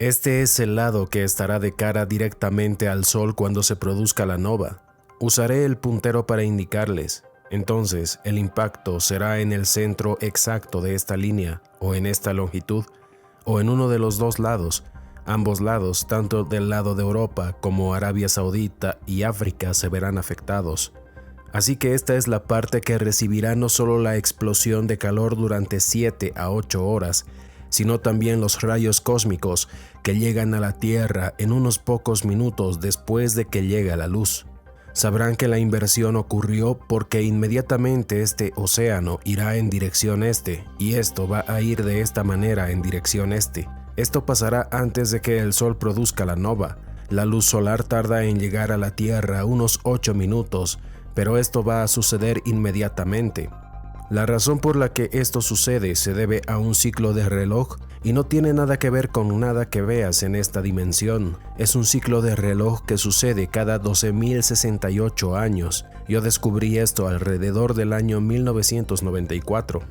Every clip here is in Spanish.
Este es el lado que estará de cara directamente al Sol cuando se produzca la nova. Usaré el puntero para indicarles. Entonces, el impacto será en el centro exacto de esta línea, o en esta longitud, o en uno de los dos lados. Ambos lados, tanto del lado de Europa como Arabia Saudita y África, se verán afectados. Así que esta es la parte que recibirá no solo la explosión de calor durante 7 a 8 horas, sino también los rayos cósmicos que llegan a la Tierra en unos pocos minutos después de que llega la luz. Sabrán que la inversión ocurrió porque inmediatamente este océano irá en dirección este, y esto va a ir de esta manera en dirección este. Esto pasará antes de que el Sol produzca la nova. La luz solar tarda en llegar a la Tierra unos 8 minutos, pero esto va a suceder inmediatamente. La razón por la que esto sucede se debe a un ciclo de reloj y no tiene nada que ver con nada que veas en esta dimensión. Es un ciclo de reloj que sucede cada 12.068 años. Yo descubrí esto alrededor del año 1994.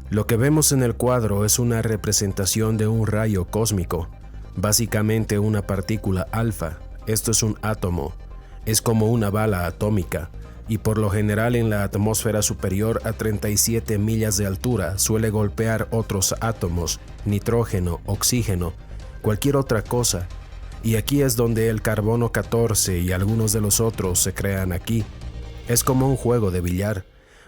Lo que vemos en el cuadro es una representación de un rayo cósmico, básicamente una partícula alfa. Esto es un átomo. Es como una bala atómica. Y por lo general en la atmósfera superior a 37 millas de altura suele golpear otros átomos, nitrógeno, oxígeno, cualquier otra cosa. Y aquí es donde el carbono 14 y algunos de los otros se crean aquí. Es como un juego de billar.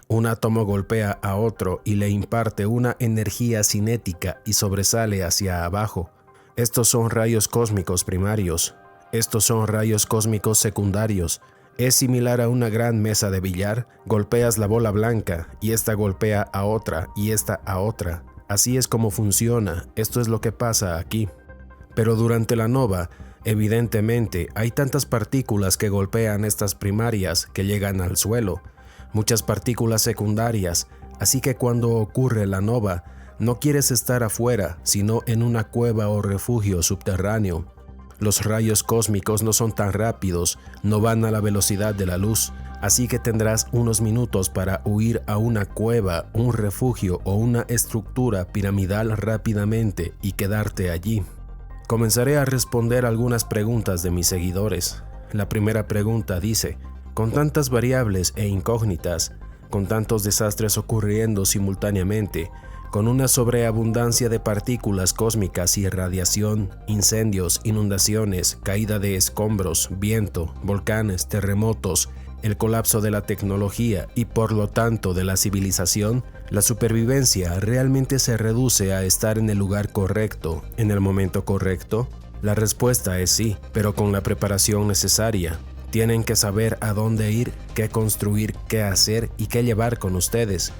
Un átomo golpea a otro y le imparte una energía cinética y sobresale hacia abajo. Estos son rayos cósmicos primarios. Estos son rayos cósmicos secundarios. Es similar a una gran mesa de billar. Golpeas la bola blanca y esta golpea a otra y esta a otra. Así es como funciona. Esto es lo que pasa aquí. Pero durante la nova, evidentemente, hay tantas partículas que golpean estas primarias que llegan al suelo. Muchas partículas secundarias. Así que cuando ocurre la nova, no quieres estar afuera, sino en una cueva o refugio subterráneo. Los rayos cósmicos no son tan rápidos, no van a la velocidad de la luz, así que tendrás unos minutos para huir a una cueva, un refugio o una estructura piramidal rápidamente y quedarte allí. Comenzaré a responder algunas preguntas de mis seguidores. La primera pregunta dice: con tantas variables e incógnitas, con tantos desastres ocurriendo simultáneamente, con una sobreabundancia de partículas cósmicas y radiación, incendios, inundaciones, caída de escombros, viento, volcanes, terremotos, el colapso de la tecnología y por lo tanto de la civilización, la supervivencia realmente se reduce a estar en el lugar correcto, en el momento correcto. La respuesta es sí, pero con la preparación necesaria. Tienen que saber a dónde ir, qué construir, qué hacer y qué llevar con ustedes.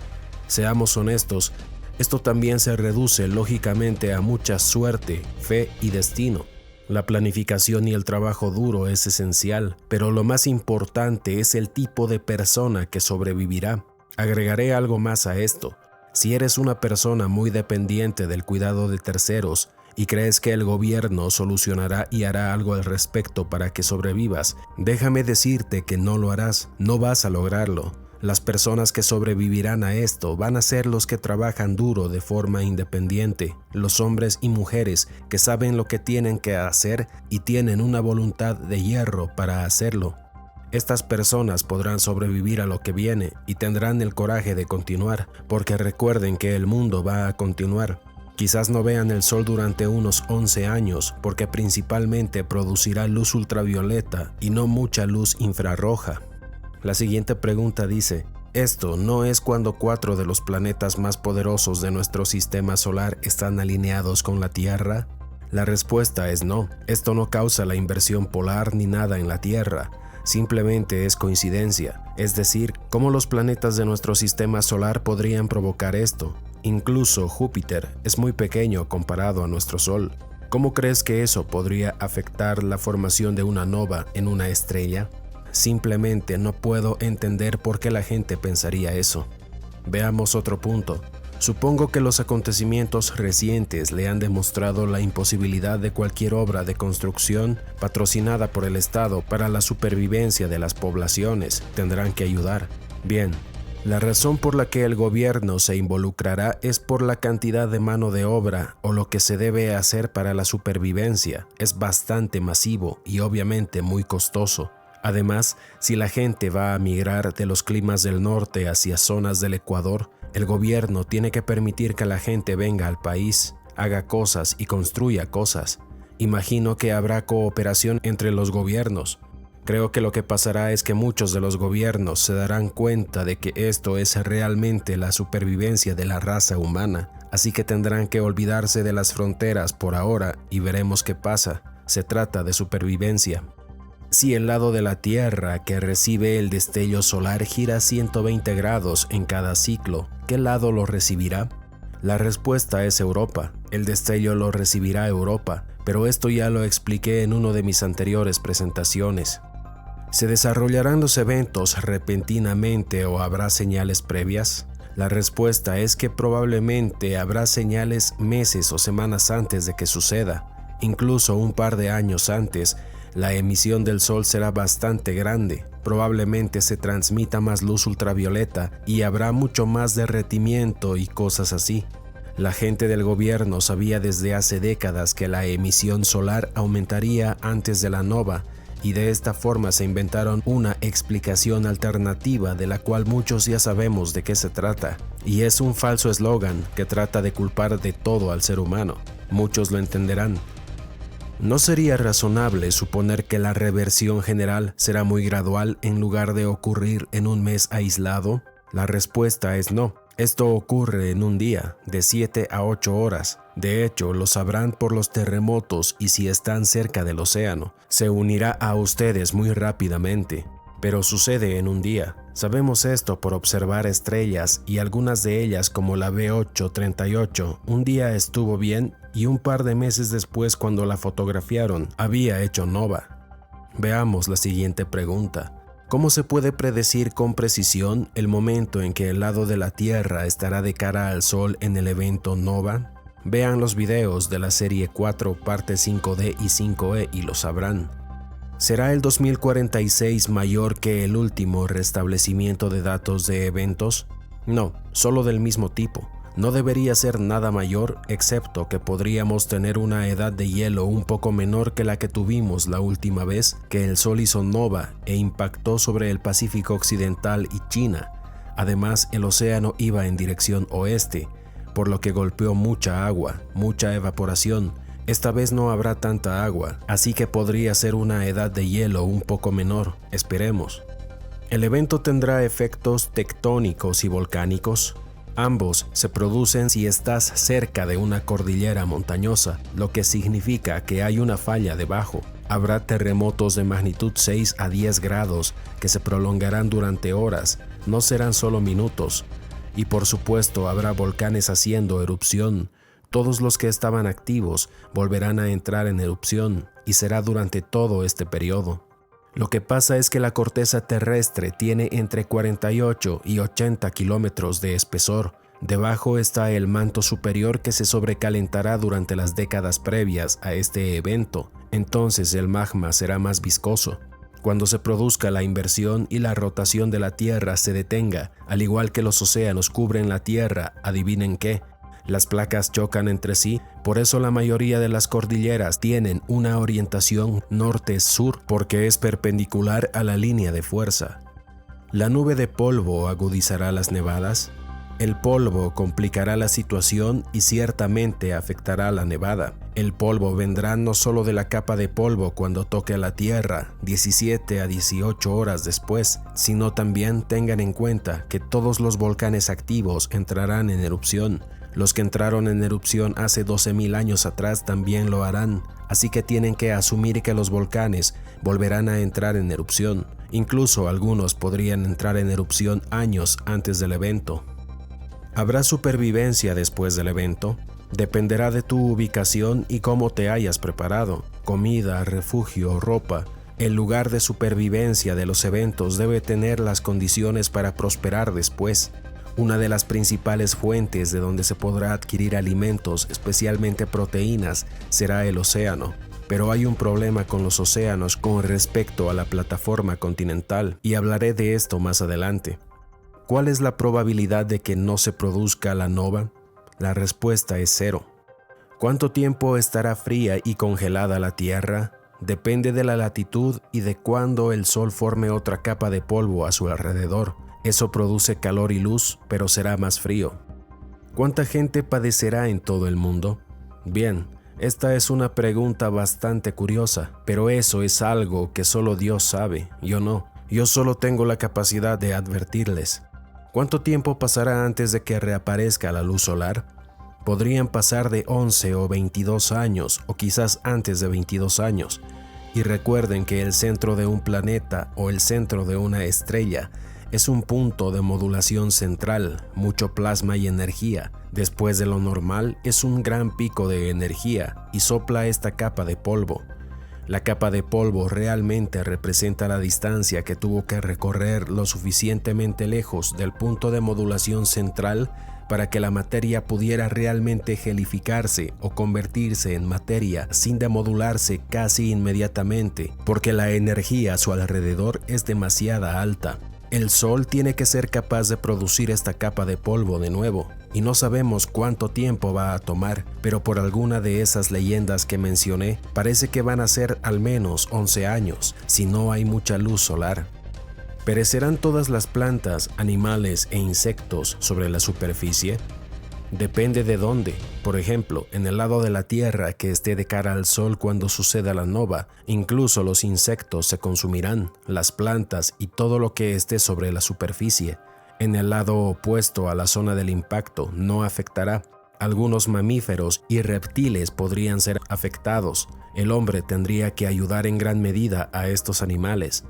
Seamos honestos. Esto también se reduce lógicamente a mucha suerte, fe y destino. La planificación y el trabajo duro es esencial, pero lo más importante es el tipo de persona que sobrevivirá. Agregaré algo más a esto. Si eres una persona muy dependiente del cuidado de terceros y crees que el gobierno solucionará y hará algo al respecto para que sobrevivas, déjame decirte que no lo harás, no vas a lograrlo. Las personas que sobrevivirán a esto van a ser los que trabajan duro de forma independiente, los hombres y mujeres que saben lo que tienen que hacer y tienen una voluntad de hierro para hacerlo. Estas personas podrán sobrevivir a lo que viene y tendrán el coraje de continuar, porque recuerden que el mundo va a continuar. Quizás no vean el sol durante unos 11 años, porque principalmente producirá luz ultravioleta y no mucha luz infrarroja. La siguiente pregunta dice: ¿esto no es cuando 4 de los planetas más poderosos de nuestro sistema solar están alineados con la Tierra? La respuesta es no. Esto no causa la inversión polar ni nada en la Tierra. Simplemente es coincidencia. Es decir, ¿cómo los planetas de nuestro sistema solar podrían provocar esto? Incluso Júpiter es muy pequeño comparado a nuestro Sol. ¿Cómo crees que eso podría afectar la formación de una nova en una estrella? Simplemente no puedo entender por qué la gente pensaría eso. Veamos otro punto. Supongo que los acontecimientos recientes le han demostrado la imposibilidad de cualquier obra de construcción patrocinada por el Estado para la supervivencia de las poblaciones. Tendrán que ayudar. Bien, La razón por la que el gobierno se involucrará es por la cantidad de mano de obra o lo que se debe hacer para la supervivencia. Es bastante masivo y obviamente muy costoso. Además, si la gente va a migrar de los climas del norte hacia zonas del Ecuador, el gobierno tiene que permitir que la gente venga al país, haga cosas y construya cosas. Imagino que habrá cooperación entre los gobiernos. Creo que lo que pasará es que muchos de los gobiernos se darán cuenta de que esto es realmente la supervivencia de la raza humana, así que tendrán que olvidarse de las fronteras por ahora y veremos qué pasa. Se trata de supervivencia. Si el lado de la Tierra que recibe el destello solar gira 120 grados en cada ciclo, ¿qué lado lo recibirá? La respuesta es Europa. El destello lo recibirá Europa, pero esto ya lo expliqué en una de mis anteriores presentaciones. ¿Se desarrollarán los eventos repentinamente o habrá señales previas? La respuesta es que probablemente habrá señales meses o semanas antes de que suceda. Incluso un par de años antes, la emisión del sol será bastante grande. Probablemente se transmita más luz ultravioleta y habrá mucho más derretimiento y cosas así. La gente del gobierno sabía desde hace décadas que la emisión solar aumentaría antes de la nova, y de esta forma se inventaron una explicación alternativa de la cual muchos ya sabemos de qué se trata. Y es un falso eslogan que trata de culpar de todo al ser humano. Muchos lo entenderán. ¿No sería razonable suponer que la reversión general será muy gradual en lugar de ocurrir en un mes aislado? La respuesta es no. Esto ocurre en un día, de 7 a 8 horas. De hecho, lo sabrán por los terremotos y si están cerca del océano. Se unirá a ustedes muy rápidamente, pero sucede en un día. Sabemos esto por observar estrellas y algunas de ellas como la B838. Un día estuvo bien y un par de meses después cuando la fotografiaron había hecho nova. Veamos la siguiente pregunta. ¿Cómo se puede predecir con precisión el momento en que el lado de la Tierra estará de cara al Sol en el evento nova? Vean los videos de la serie 4 parte 5D y 5E y lo sabrán. ¿Será el 2046 mayor que el último restablecimiento de datos de eventos? No, solo del mismo tipo. No debería ser nada mayor, excepto que podríamos tener una edad de hielo un poco menor que la que tuvimos la última vez que el Sol hizo nova e impactó sobre el Pacífico Occidental y China. Además, el océano iba en dirección oeste, por lo que golpeó mucha agua, mucha evaporación. Esta vez no habrá tanta agua, así que podría ser una edad de hielo un poco menor, esperemos. ¿El evento tendrá efectos tectónicos y volcánicos? Ambos se producen si estás cerca de una cordillera montañosa, lo que significa que hay una falla debajo. Habrá terremotos de magnitud 6 a 10 grados que se prolongarán durante horas, no serán solo minutos. Y por supuesto habrá volcanes haciendo erupción. Todos los que estaban activos volverán a entrar en erupción y será durante todo este periodo. Lo que pasa es que la corteza terrestre tiene entre 48 y 80 kilómetros de espesor. Debajo está el manto superior que se sobrecalentará durante las décadas previas a este evento. Entonces el magma será más viscoso. Cuando se produzca la inversión y la rotación de la Tierra se detenga, al igual que los océanos cubren la Tierra, ¿adivinen qué? Las placas chocan entre sí, por eso la mayoría de las cordilleras tienen una orientación norte-sur porque es perpendicular a la línea de fuerza. ¿La nube de polvo agudizará las nevadas? El polvo complicará la situación y ciertamente afectará la nevada. El polvo vendrá no solo de la capa de polvo cuando toque a la Tierra 17 a 18 horas después, sino también tengan en cuenta que todos los volcanes activos entrarán en erupción. Los que entraron en erupción hace 12.000 años atrás también lo harán, así que tienen que asumir que los volcanes volverán a entrar en erupción. Incluso algunos podrían entrar en erupción años antes del evento. ¿Habrá supervivencia después del evento? Dependerá de tu ubicación y cómo te hayas preparado. Comida, refugio, ropa. El lugar de supervivencia de los eventos debe tener las condiciones para prosperar después. Una de las principales fuentes de donde se podrá adquirir alimentos, especialmente proteínas, será el océano. Pero hay un problema con los océanos con respecto a la plataforma continental, y hablaré de esto más adelante. ¿Cuál es la probabilidad de que no se produzca la nova? La respuesta es 0. ¿Cuánto tiempo estará fría y congelada la Tierra? Depende de la latitud y de cuándo el Sol forme otra capa de polvo a su alrededor. Eso produce calor y luz, pero será más frío. ¿Cuánta gente padecerá en todo el mundo? Bien, esta es una pregunta bastante curiosa, pero eso es algo que solo Dios sabe, yo no. Yo solo tengo la capacidad de advertirles. ¿Cuánto tiempo pasará antes de que reaparezca la luz solar? Podrían pasar de 11 o 22 años, o quizás antes de 22 años. Y recuerden que el centro de un planeta o el centro de una estrella es un punto de modulación central, mucho plasma y energía. Después de lo normal es un gran pico de energía y sopla esta capa de polvo. La capa de polvo realmente representa la distancia que tuvo que recorrer lo suficientemente lejos del punto de modulación central para que la materia pudiera realmente gelificarse o convertirse en materia sin demodularse casi inmediatamente, porque la energía a su alrededor es demasiada alta. El Sol tiene que ser capaz de producir esta capa de polvo de nuevo, y no sabemos cuánto tiempo va a tomar, pero por alguna de esas leyendas que mencioné, parece que van a ser al menos 11 años, si no hay mucha luz solar. ¿Perecerán todas las plantas, animales e insectos sobre la superficie? Depende de dónde. Por ejemplo, en el lado de la Tierra que esté de cara al Sol cuando suceda la nova, incluso los insectos se consumirán, las plantas y todo lo que esté sobre la superficie. En el lado opuesto a la zona del impacto no afectará. Algunos mamíferos y reptiles podrían ser afectados. El hombre tendría que ayudar en gran medida a estos animales.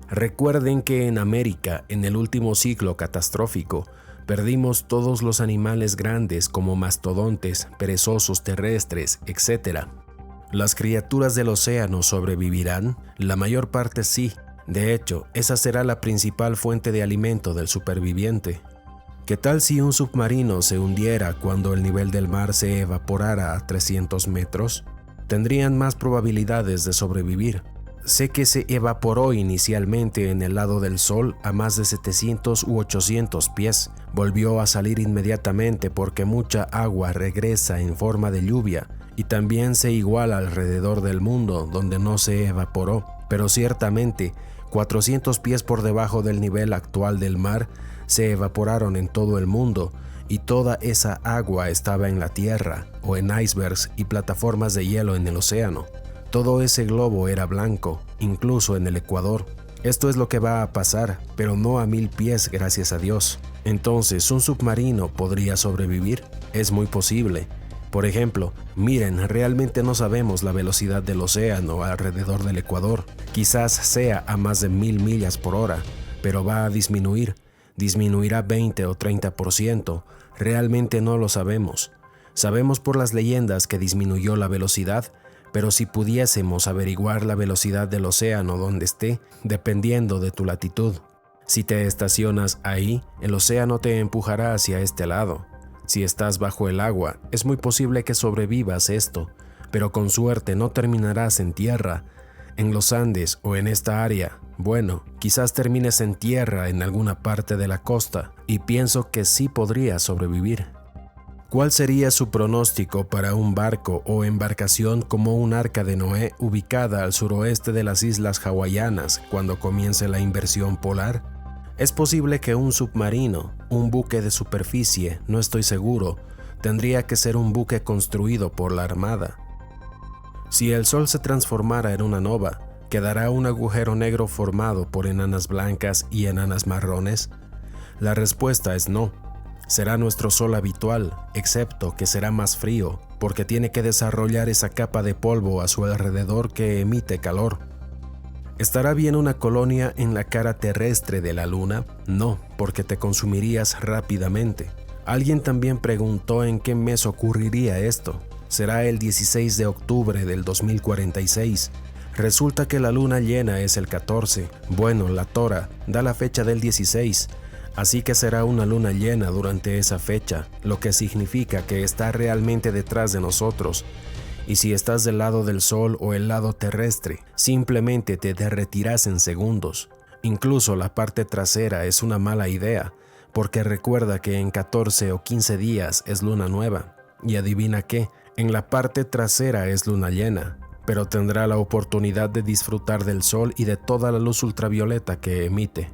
Recuerden que en América, en el último ciclo catastrófico, perdimos todos los animales grandes como mastodontes, perezosos terrestres, etc. ¿Las criaturas del océano sobrevivirán? La mayor parte sí. De hecho, esa será la principal fuente de alimento del superviviente. ¿Qué tal si un submarino se hundiera cuando el nivel del mar se evaporara a 300 metros? Tendrían más probabilidades de sobrevivir. Sé que se evaporó inicialmente en el lado del Sol a más de 700 u 800 pies. Volvió a salir inmediatamente porque mucha agua regresa en forma de lluvia y también se iguala alrededor del mundo donde no se evaporó. Pero ciertamente, 400 pies por debajo del nivel actual del mar se evaporaron en todo el mundo y toda esa agua estaba en la tierra o en icebergs y plataformas de hielo en el océano. Todo ese globo era blanco, incluso en el Ecuador. Esto es lo que va a pasar, pero no a 1000 pies, gracias a Dios. Entonces, ¿un submarino podría sobrevivir? Es muy posible. Por ejemplo, miren, realmente no sabemos la velocidad del océano alrededor del Ecuador. Quizás sea a más de 1000 millas por hora, pero va a disminuir. Disminuirá 20 o 30%. Realmente no lo sabemos. Sabemos por las leyendas que disminuyó la velocidad, pero si pudiésemos averiguar la velocidad del océano donde esté, dependiendo de tu latitud. Si te estacionas ahí, el océano te empujará hacia este lado. Si estás bajo el agua, es muy posible que sobrevivas esto, pero con suerte no terminarás en tierra, en los Andes o en esta área. Bueno, quizás termines en tierra en alguna parte de la costa, y pienso que sí podrías sobrevivir. ¿Cuál sería su pronóstico para un barco o embarcación como un Arca de Noé ubicada al suroeste de las islas hawaianas cuando comience la inversión polar? Es posible que un submarino, un buque de superficie, no estoy seguro, tendría que ser un buque construido por la Armada. Si el Sol se transformara en una nova, ¿quedará un agujero negro formado por enanas blancas y enanas marrones? La respuesta es no. Será nuestro Sol habitual, excepto que será más frío, porque tiene que desarrollar esa capa de polvo a su alrededor que emite calor. ¿Estará bien una colonia en la cara terrestre de la Luna? No, porque te consumirías rápidamente. Alguien también preguntó en qué mes ocurriría esto. Será el 16 de octubre del 2046. Resulta que la luna llena es el 14. Bueno, la Torah da la fecha del 16. Así que será una luna llena durante esa fecha, lo que significa que está realmente detrás de nosotros. Y si estás del lado del Sol o el lado terrestre, simplemente te derretirás en segundos. Incluso la parte trasera es una mala idea, porque recuerda que en 14 o 15 días es luna nueva, y adivina qué, en la parte trasera es luna llena, pero tendrá la oportunidad de disfrutar del sol y de toda la luz ultravioleta que emite.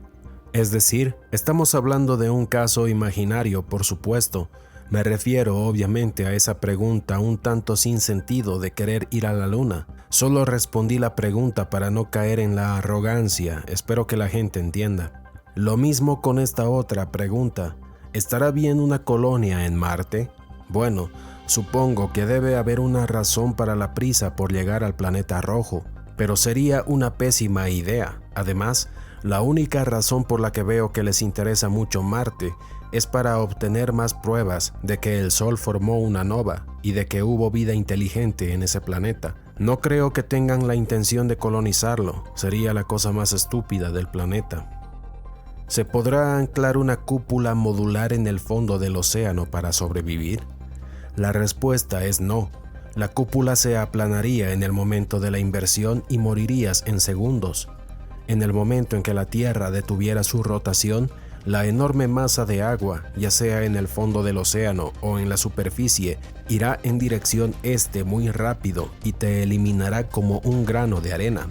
Es decir, estamos hablando de un caso imaginario, por supuesto. Me refiero obviamente a esa pregunta un tanto sin sentido de querer ir a la luna. Solo respondí la pregunta para no caer en la arrogancia, espero que la gente entienda. Lo mismo con esta otra pregunta, ¿estará bien una colonia en Marte? Bueno, supongo que debe haber una razón para la prisa por llegar al planeta rojo, pero sería una pésima idea. Además, la única razón por la que veo que les interesa mucho Marte es para obtener más pruebas de que el Sol formó una nova y de que hubo vida inteligente en ese planeta. No creo que tengan la intención de colonizarlo, sería la cosa más estúpida del planeta. ¿Se podrá anclar una cúpula modular en el fondo del océano para sobrevivir? La respuesta es no. La cúpula se aplanaría en el momento de la inversión y morirías en segundos. En el momento en que la Tierra detuviera su rotación, la enorme masa de agua, ya sea en el fondo del océano o en la superficie, irá en dirección este muy rápido y te eliminará como un grano de arena.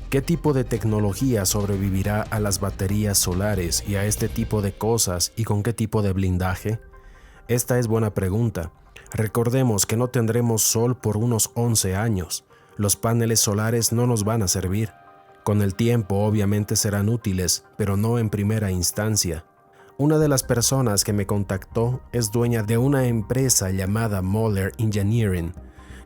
¿Qué tipo de tecnología sobrevivirá a las baterías solares y a este tipo de cosas y con qué tipo de blindaje? Esta es buena pregunta. Recordemos que no tendremos sol por unos 11 años. Los paneles solares no nos van a servir. Con el tiempo obviamente serán útiles, pero no en primera instancia. Una de las personas que me contactó es dueña de una empresa llamada Moller Engineering,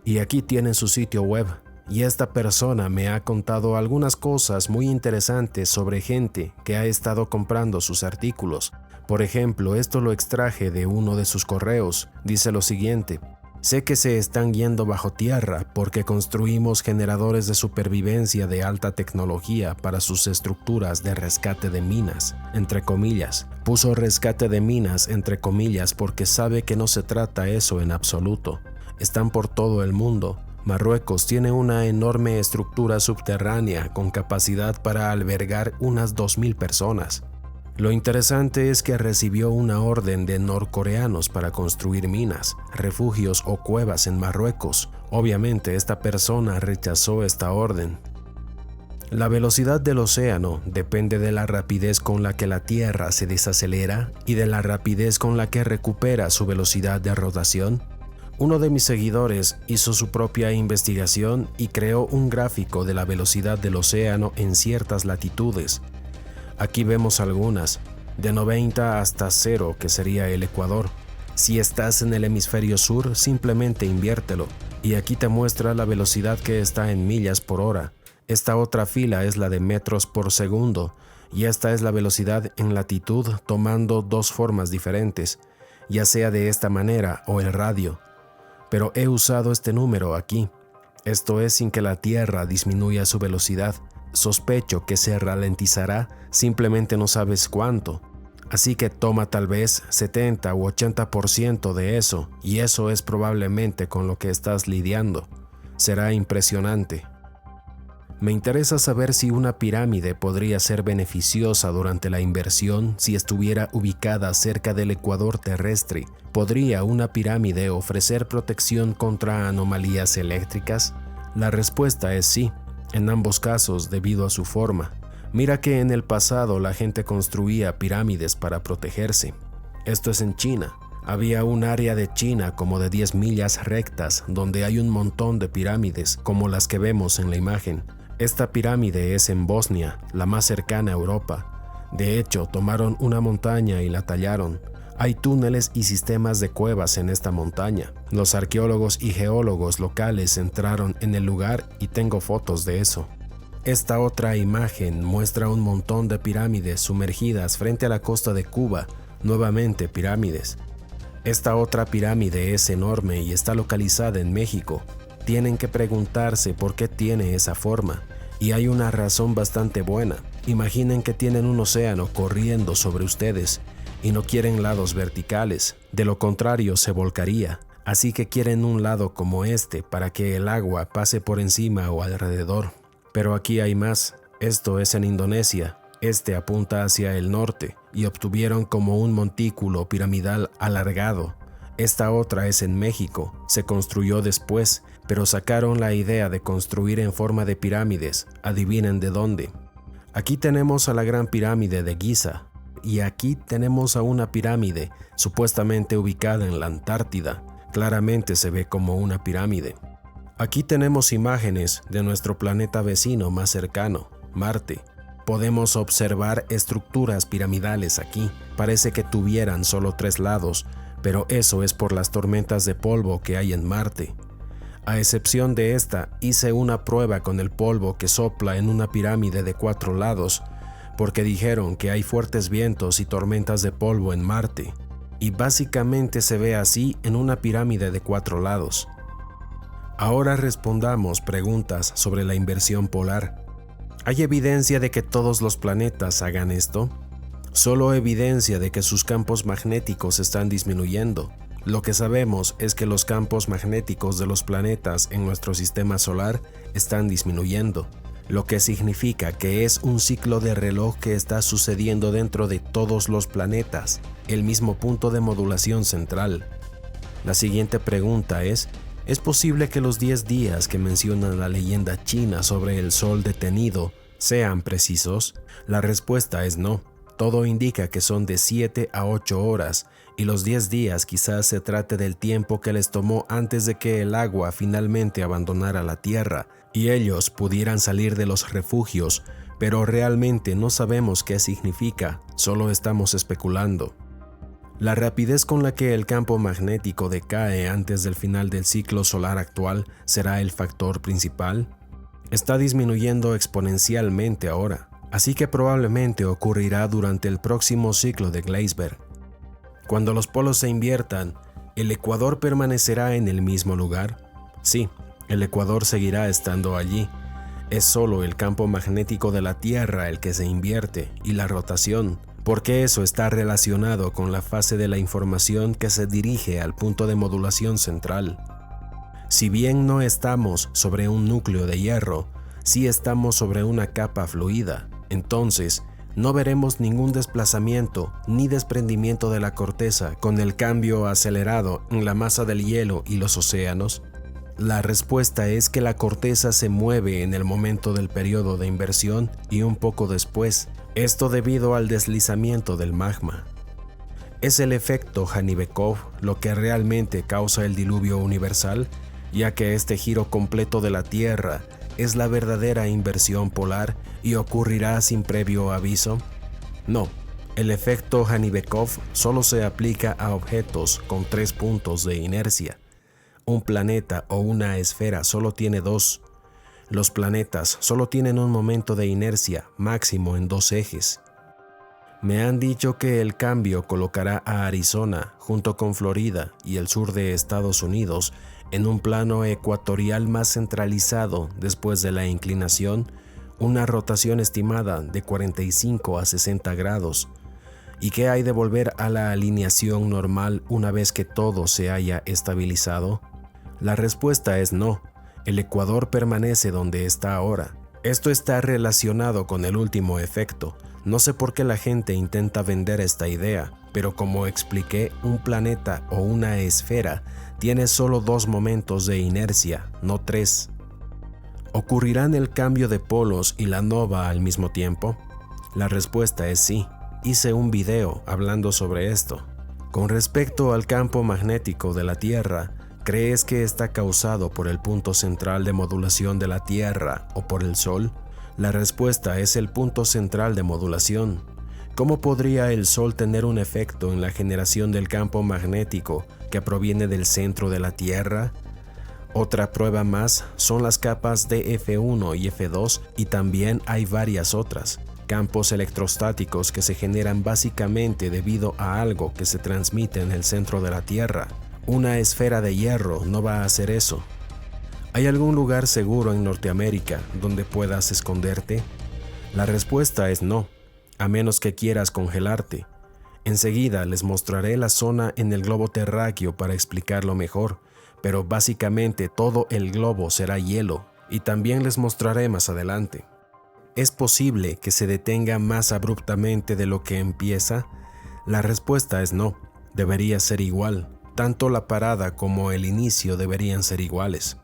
y aquí tienen su sitio web. Y esta persona me ha contado algunas cosas muy interesantes sobre gente que ha estado comprando sus artículos. Por ejemplo, esto lo extraje de uno de sus correos. Dice lo siguiente: sé que se están yendo bajo tierra porque construimos generadores de supervivencia de alta tecnología para sus estructuras de rescate de minas, entre comillas. Puso rescate de minas entre comillas porque sabe que no se trata eso en absoluto. Están por todo el mundo. Marruecos tiene una enorme estructura subterránea con capacidad para albergar unas 2.000 personas. Lo interesante es que recibió una orden de norcoreanos para construir minas, refugios o cuevas en Marruecos. Obviamente esta persona rechazó esta orden. La velocidad del océano depende de la rapidez con la que la Tierra se desacelera y de la rapidez con la que recupera su velocidad de rotación. Uno de mis seguidores hizo su propia investigación y creó un gráfico de la velocidad del océano en ciertas latitudes. Aquí vemos algunas, de 90 hasta 0, que sería el Ecuador. Si estás en el hemisferio sur, simplemente inviértelo. Y aquí te muestra la velocidad que está en millas por hora. Esta otra fila es la de metros por segundo, y esta es la velocidad en latitud tomando dos formas diferentes, ya sea de esta manera o el radio. Pero he usado este número aquí. Esto es sin que la Tierra disminuya su velocidad. Sospecho que se ralentizará, simplemente no sabes cuánto. Así que toma tal vez 70 u 80% de eso, y eso es probablemente con lo que estás lidiando. Será impresionante. Me interesa saber si una pirámide podría ser beneficiosa durante la inversión si estuviera ubicada cerca del ecuador terrestre. ¿Podría una pirámide ofrecer protección contra anomalías eléctricas? La respuesta es sí, en ambos casos debido a su forma. Mira que en el pasado la gente construía pirámides para protegerse. Esto es en China. Había un área de China como de 10 millas rectas donde hay un montón de pirámides como las que vemos en la imagen. Esta pirámide es en Bosnia, la más cercana a Europa. De hecho, tomaron una montaña y la tallaron. Hay túneles y sistemas de cuevas en esta montaña. Los arqueólogos y geólogos locales entraron en el lugar y tengo fotos de eso. Esta otra imagen muestra un montón de pirámides sumergidas frente a la costa de Cuba, nuevamente pirámides. Esta otra pirámide es enorme y está localizada en México. Tienen que preguntarse por qué tiene esa forma, y hay una razón bastante buena. Imaginen que tienen un océano corriendo sobre ustedes y no quieren lados verticales, de lo contrario se volcaría, así que quieren un lado como este para que el agua pase por encima o alrededor. Pero aquí hay más, esto es en Indonesia, este apunta hacia el norte y obtuvieron como un montículo piramidal alargado. Esta otra es en México, se construyó después, pero sacaron la idea de construir en forma de pirámides. Adivinen de dónde. Aquí tenemos a la Gran Pirámide de Giza, y aquí tenemos a una pirámide supuestamente ubicada en la Antártida. Claramente se ve como una pirámide. Aquí tenemos imágenes de nuestro planeta vecino más cercano, Marte. Podemos observar estructuras piramidales aquí. Parece que tuvieran solo 3 lados, pero eso es por las tormentas de polvo que hay en Marte. A excepción de esta, hice una prueba con el polvo que sopla en una pirámide de 4 lados, porque dijeron que hay fuertes vientos y tormentas de polvo en Marte, y básicamente se ve así en una pirámide de 4 lados. Ahora respondamos preguntas sobre la inversión polar. ¿Hay evidencia de que todos los planetas hagan esto? Solo evidencia de que sus campos magnéticos están disminuyendo. Lo que sabemos es que los campos magnéticos de los planetas en nuestro sistema solar están disminuyendo, lo que significa que es un ciclo de reloj que está sucediendo dentro de todos los planetas, el mismo punto de modulación central. La siguiente pregunta ¿es posible que los 10 días que menciona la leyenda china sobre el sol detenido sean precisos? La respuesta es no. Todo indica que son de 7 a 8 horas, y los 10 días quizás se trate del tiempo que les tomó antes de que el agua finalmente abandonara la Tierra y ellos pudieran salir de los refugios, pero realmente no sabemos qué significa, solo estamos especulando. La rapidez con la que el campo magnético decae antes del final del ciclo solar actual será el factor principal. Está disminuyendo exponencialmente ahora, así que probablemente ocurrirá durante el próximo ciclo de Gleisberg. Cuando los polos se inviertan, ¿el ecuador permanecerá en el mismo lugar? Sí, el ecuador seguirá estando allí. Es solo el campo magnético de la Tierra el que se invierte y la rotación, porque eso está relacionado con la fase de la información que se dirige al punto de modulación central. Si bien no estamos sobre un núcleo de hierro, sí estamos sobre una capa fluida. Entonces, no veremos ningún desplazamiento ni desprendimiento de la corteza con el cambio acelerado en la masa del hielo y los océanos. La respuesta es que la corteza se mueve en el momento del periodo de inversión y un poco después, esto debido al deslizamiento del magma. ¿Es el efecto Janivikov lo que realmente causa el diluvio universal, ya que este giro completo de la Tierra es la verdadera inversión polar y ocurrirá sin previo aviso? No, el efecto Janivikov solo se aplica a objetos con 3 puntos de inercia. Un planeta o una esfera solo tiene 2. Los planetas solo tienen un momento de inercia máximo en 2 ejes. Me han dicho que el cambio colocará a Arizona junto con Florida y el sur de Estados Unidos en un plano ecuatorial más centralizado después de la inclinación, una rotación estimada de 45 a 60 grados. ¿Y qué hay de volver a la alineación normal una vez que todo se haya estabilizado? La respuesta es no. El ecuador permanece donde está ahora. Esto está relacionado con el último efecto. No sé por qué la gente intenta vender esta idea, pero como expliqué, un planeta o una esfera tiene solo 2 momentos de inercia, no 3. ¿Ocurrirán el cambio de polos y la nova al mismo tiempo? La respuesta es sí. Hice un video hablando sobre esto. Con respecto al campo magnético de la Tierra, ¿crees que está causado por el punto central de modulación de la Tierra o por el Sol? La respuesta es el punto central de modulación. ¿Cómo podría el Sol tener un efecto en la generación del campo magnético que proviene del centro de la Tierra? Otra prueba más son las capas de F1 y F2, y también hay varias otras. Campos electrostáticos que se generan básicamente debido a algo que se transmite en el centro de la Tierra. Una esfera de hierro no va a hacer eso. ¿Hay algún lugar seguro en Norteamérica donde puedas esconderte? La respuesta es no, a menos que quieras congelarte. Enseguida les mostraré la zona en el globo terráqueo para explicarlo mejor, pero básicamente todo el globo será hielo, y también les mostraré más adelante. ¿Es posible que se detenga más abruptamente de lo que empieza? La respuesta es no, debería ser igual. Tanto la parada como el inicio deberían ser iguales.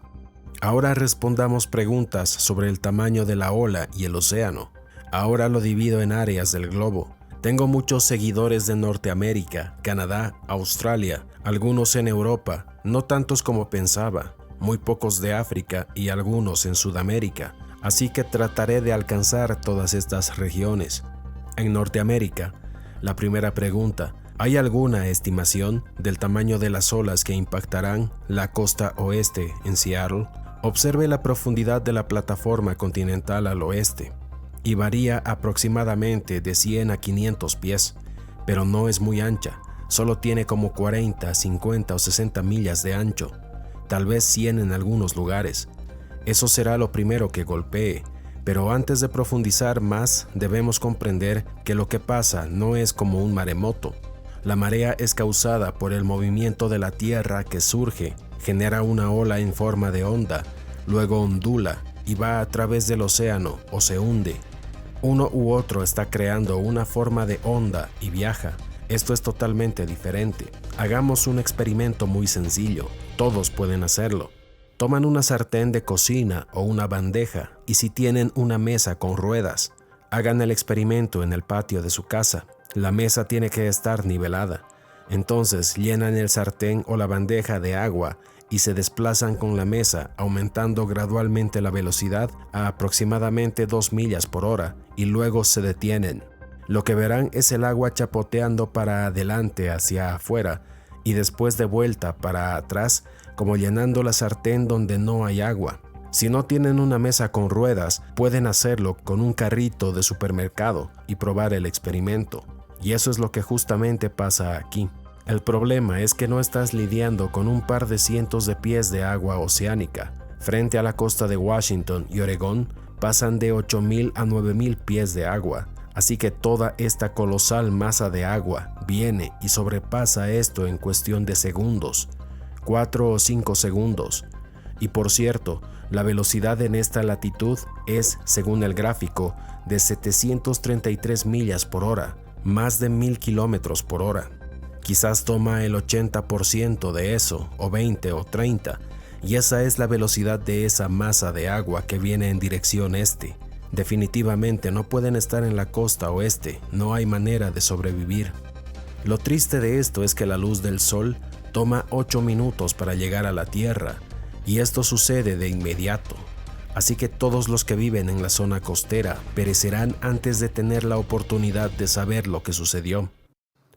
Ahora respondamos preguntas sobre el tamaño de la ola y el océano. Ahora lo divido en áreas del globo. Tengo muchos seguidores de Norteamérica, Canadá, Australia, algunos en Europa, no tantos como pensaba, muy pocos de África y algunos en Sudamérica, así que trataré de alcanzar todas estas regiones. En Norteamérica, la primera pregunta: ¿hay alguna estimación del tamaño de las olas que impactarán la costa oeste en Seattle? Observe la profundidad de la plataforma continental al oeste, y varía aproximadamente de 100 a 500 pies, pero no es muy ancha, solo tiene como 40, 50 o 60 millas de ancho, tal vez 100 en algunos lugares. Eso será lo primero que golpee, pero antes de profundizar más debemos comprender que lo que pasa no es como un maremoto. La marea es causada por el movimiento de la tierra que surge, genera una ola en forma de onda, luego ondula y va a través del océano o se hunde. Uno u otro está creando una forma de onda y viaja. Esto es totalmente diferente. Hagamos un experimento muy sencillo. Todos pueden hacerlo. Toman una sartén de cocina o una bandeja y si tienen una mesa con ruedas, hagan el experimento en el patio de su casa. La mesa tiene que estar nivelada. Entonces llenan el sartén o la bandeja de agua y se desplazan con la mesa, aumentando gradualmente la velocidad a aproximadamente 2 millas por hora y luego se detienen. Lo que verán es el agua chapoteando para adelante hacia afuera y después de vuelta para atrás, como llenando la sartén donde no hay agua. Si no tienen una mesa con ruedas, pueden hacerlo con un carrito de supermercado y probar el experimento. Y eso es lo que justamente pasa aquí. El problema es que no estás lidiando con un par de cientos de pies de agua oceánica. Frente a la costa de Washington y Oregón pasan de 8,000 a 9,000 pies de agua, así que toda esta colosal masa de agua viene y sobrepasa esto en cuestión de segundos, 4 o 5 segundos. Y por cierto, la velocidad en esta latitud es, según el gráfico, de 733 millas por hora, más de 1,000 kilómetros por hora. Quizás toma el 80% de eso, o 20 o 30, y esa es la velocidad de esa masa de agua que viene en dirección este. Definitivamente no pueden estar en la costa oeste, no hay manera de sobrevivir. Lo triste de esto es que la luz del sol toma 8 minutos para llegar a la Tierra, y esto sucede de inmediato. Así que todos los que viven en la zona costera perecerán antes de tener la oportunidad de saber lo que sucedió.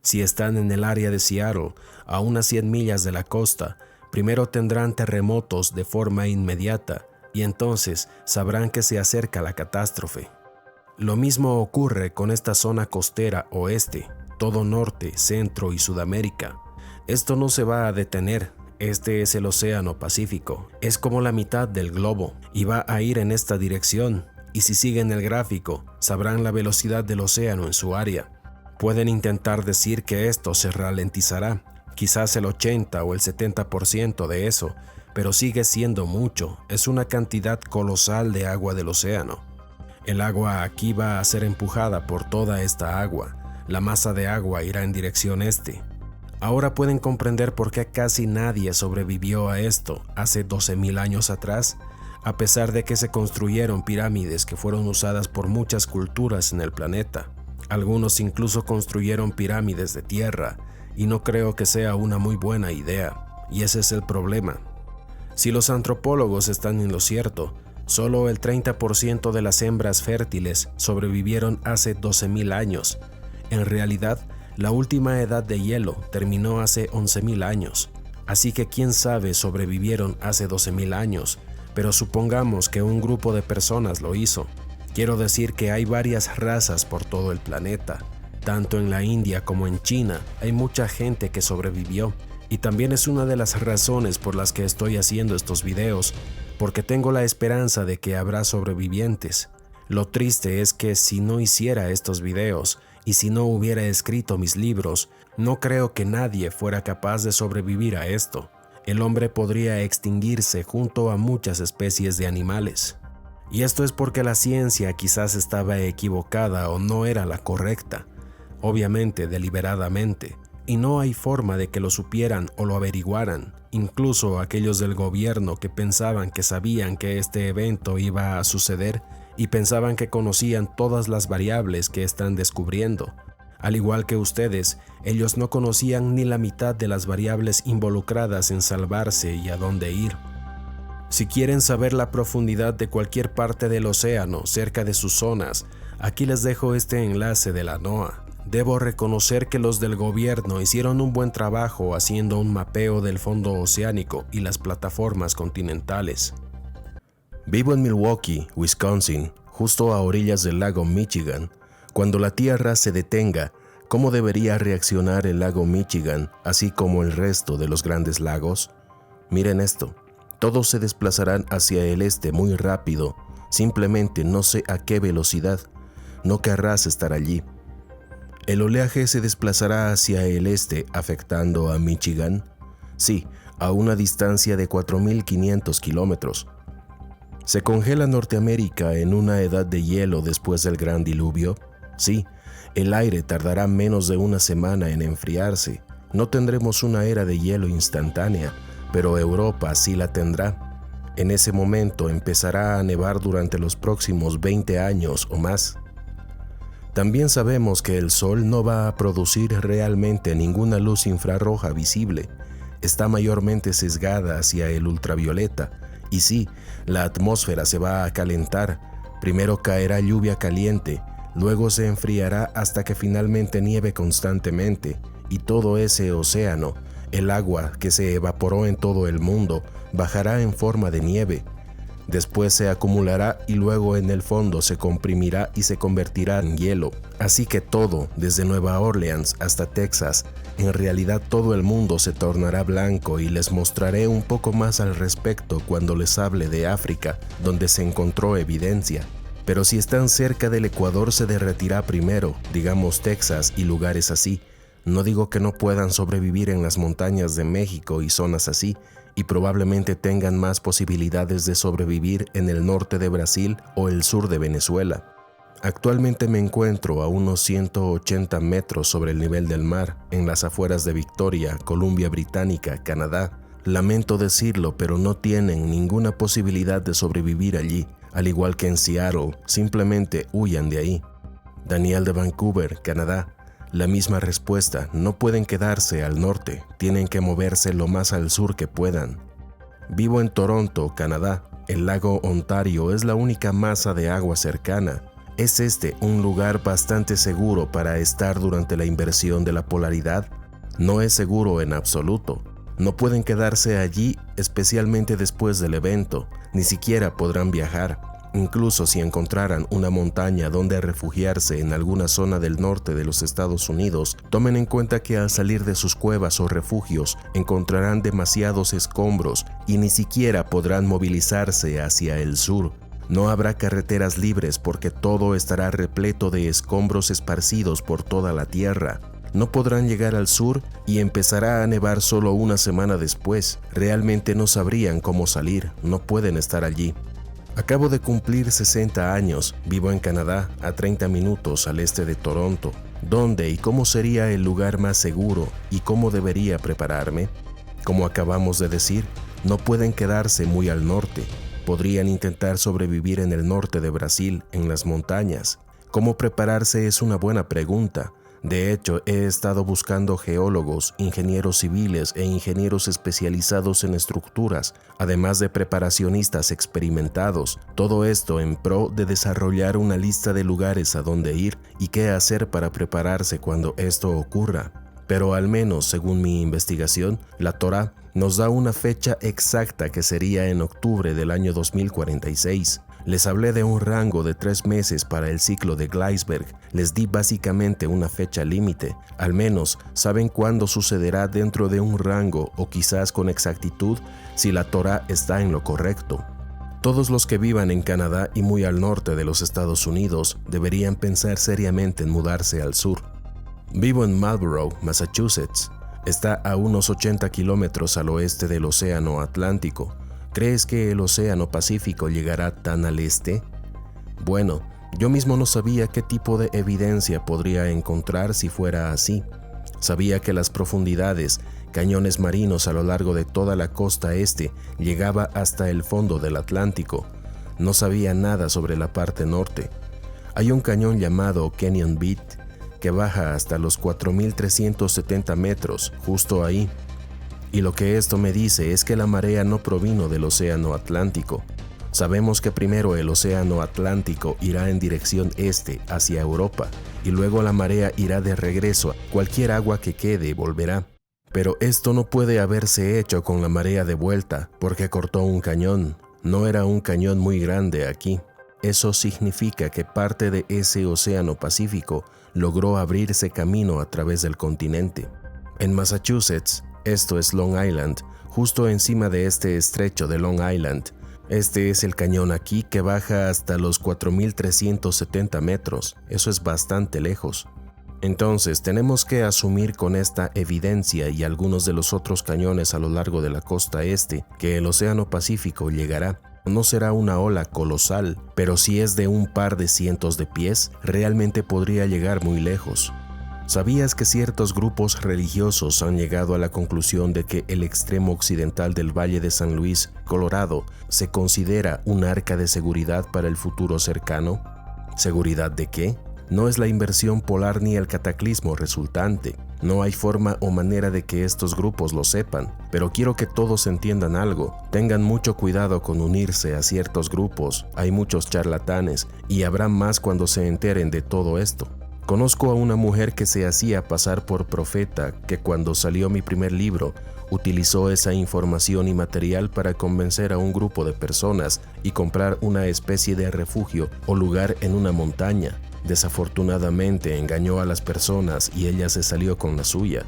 Si están en el área de Seattle, a unas 100 millas de la costa, primero tendrán terremotos de forma inmediata y entonces sabrán que se acerca la catástrofe. Lo mismo ocurre con esta zona costera oeste, todo Norte, Centro y Sudamérica. Esto no se va a detener. Este es el Océano Pacífico. Es como la mitad del globo y va a ir en esta dirección. Y si siguen el gráfico, sabrán la velocidad del océano en su área. Pueden intentar decir que esto se ralentizará, quizás el 80 o el 70% de eso, pero sigue siendo mucho, es una cantidad colosal de agua del océano. El agua aquí va a ser empujada por toda esta agua, la masa de agua irá en dirección este. Ahora pueden comprender por qué casi nadie sobrevivió a esto hace 12,000 años atrás, a pesar de que se construyeron pirámides que fueron usadas por muchas culturas en el planeta. Algunos incluso construyeron pirámides de tierra, y no creo que sea una muy buena idea, y ese es el problema. Si los antropólogos están en lo cierto, solo el 30% de las hembras fértiles sobrevivieron hace 12,000 años. En realidad, la última edad de hielo terminó hace 11,000 años, así que quién sabe sobrevivieron hace 12,000 años, pero supongamos que un grupo de personas lo hizo. Quiero decir que hay varias razas por todo el planeta. Tanto en la India como en China hay mucha gente que sobrevivió. Y también es una de las razones por las que estoy haciendo estos videos, porque tengo la esperanza de que habrá sobrevivientes. Lo triste es que si no hiciera estos videos y si no hubiera escrito mis libros, no creo que nadie fuera capaz de sobrevivir a esto. El hombre podría extinguirse junto a muchas especies de animales. Y esto es porque la ciencia quizás estaba equivocada o no era la correcta, obviamente deliberadamente, y no hay forma de que lo supieran o lo averiguaran. Incluso aquellos del gobierno que pensaban que sabían que este evento iba a suceder y pensaban que conocían todas las variables que están descubriendo. Al igual que ustedes, ellos no conocían ni la mitad de las variables involucradas en salvarse y a dónde ir. Si quieren saber la profundidad de cualquier parte del océano cerca de sus zonas, aquí les dejo este enlace de la NOAA. Debo reconocer que los del gobierno hicieron un buen trabajo haciendo un mapeo del fondo oceánico y las plataformas continentales. Vivo en Milwaukee, Wisconsin, justo a orillas del lago Michigan. Cuando la Tierra se detenga, ¿cómo debería reaccionar el lago Michigan, así como el resto de los grandes lagos? Miren esto, todos se desplazarán hacia el este muy rápido, simplemente no sé a qué velocidad, no querrás estar allí. ¿El oleaje se desplazará hacia el este afectando a Michigan? Sí, a una distancia de 4.500 kilómetros. ¿Se congela Norteamérica en una edad de hielo después del gran diluvio? Sí, el aire tardará menos de una semana en enfriarse. No tendremos una era de hielo instantánea, pero Europa sí la tendrá. En ese momento empezará a nevar durante los próximos 20 años o más. También sabemos que el Sol no va a producir realmente ninguna luz infrarroja visible. Está mayormente sesgada hacia el ultravioleta. Y sí, la atmósfera se va a calentar. Primero caerá lluvia caliente, luego se enfriará hasta que finalmente nieve constantemente. Y todo ese océano, el agua que se evaporó en todo el mundo, bajará en forma de nieve. Después se acumulará y luego en el fondo se comprimirá y se convertirá en hielo. Así que todo, desde Nueva Orleans hasta Texas, en realidad todo el mundo se tornará blanco y les mostraré un poco más al respecto cuando les hable de África, donde se encontró evidencia. Pero si están cerca del Ecuador se derretirá primero, digamos Texas y lugares así. No digo que no puedan sobrevivir en las montañas de México y zonas así, y probablemente tengan más posibilidades de sobrevivir en el norte de Brasil o el sur de Venezuela. Actualmente me encuentro a unos 180 metros sobre el nivel del mar, en las afueras de Victoria, Columbia Británica, Canadá. Lamento decirlo, pero no tienen ninguna posibilidad de sobrevivir allí, al igual que en Seattle, simplemente huyan de ahí. Daniel de Vancouver, Canadá. La misma respuesta, no pueden quedarse al norte, tienen que moverse lo más al sur que puedan. Vivo en Toronto, Canadá. El lago Ontario es la única masa de agua cercana. ¿Es este un lugar bastante seguro para estar durante la inversión de la polaridad? No es seguro en absoluto. No pueden quedarse allí, especialmente después del evento, ni siquiera podrán viajar. Incluso si encontraran una montaña donde refugiarse en alguna zona del norte de los Estados Unidos, tomen en cuenta que al salir de sus cuevas o refugios encontrarán demasiados escombros y ni siquiera podrán movilizarse hacia el sur. No habrá carreteras libres porque todo estará repleto de escombros esparcidos por toda la tierra. No podrán llegar al sur y empezará a nevar solo una semana después. Realmente no sabrían cómo salir, no pueden estar allí. Acabo de cumplir 60 años, vivo en Canadá, a 30 minutos al este de Toronto. ¿Dónde y cómo sería el lugar más seguro y cómo debería prepararme? Como acabamos de decir, no pueden quedarse muy al norte. Podrían intentar sobrevivir en el norte de Brasil, en las montañas. ¿Cómo prepararse es una buena pregunta? De hecho, he estado buscando geólogos, ingenieros civiles e ingenieros especializados en estructuras, además de preparacionistas experimentados. Todo esto en pro de desarrollar una lista de lugares a donde ir y qué hacer para prepararse cuando esto ocurra. Pero al menos, según mi investigación, la Torá nos da una fecha exacta que sería en octubre del año 2046. Les hablé de un rango de 3 meses para el ciclo de Gleisberg. Les di básicamente una fecha límite. Al menos saben cuándo sucederá dentro de un rango o quizás con exactitud si la Torá está en lo correcto. Todos los que vivan en Canadá y muy al norte de los Estados Unidos deberían pensar seriamente en mudarse al sur. Vivo en Marlborough, Massachusetts. Está a unos 80 kilómetros al oeste del Océano Atlántico. ¿Crees que el Océano Pacífico llegará tan al este? Bueno, yo mismo no sabía qué tipo de evidencia podría encontrar si fuera así. Sabía que las profundidades, cañones marinos a lo largo de toda la costa este llegaba hasta el fondo del Atlántico. No sabía nada sobre la parte norte. Hay un cañón llamado Canyon Beat que baja hasta los 4.370 metros, justo ahí. Y lo que esto me dice es que la marea no provino del Océano Atlántico. Sabemos que primero el Océano Atlántico irá en dirección este hacia Europa y luego la marea irá de regreso. Cualquier agua que quede volverá. Pero esto no puede haberse hecho con la marea de vuelta porque cortó un cañón. No era un cañón muy grande aquí. Eso significa que parte de ese Océano Pacífico logró abrirse camino a través del continente. En Massachusetts, esto es Long Island, justo encima de este estrecho de Long Island. Este es el cañón aquí que baja hasta los 4.370 metros. Eso es bastante lejos. Entonces tenemos que asumir con esta evidencia y algunos de los otros cañones a lo largo de la costa este que el Océano Pacífico llegará. No será una ola colosal, pero si es de un par de cientos de pies, realmente podría llegar muy lejos. ¿Sabías que ciertos grupos religiosos han llegado a la conclusión de que el extremo occidental del Valle de San Luis, Colorado, se considera un arca de seguridad para el futuro cercano? ¿Seguridad de qué? No es la inversión polar ni el cataclismo resultante. No hay forma o manera de que estos grupos lo sepan, pero quiero que todos entiendan algo. Tengan mucho cuidado con unirse a ciertos grupos. Hay muchos charlatanes y habrá más cuando se enteren de todo esto. Conozco a una mujer que se hacía pasar por profeta que cuando salió mi primer libro utilizó esa información y material para convencer a un grupo de personas y comprar una especie de refugio o lugar en una montaña. Desafortunadamente engañó a las personas y ella se salió con la suya.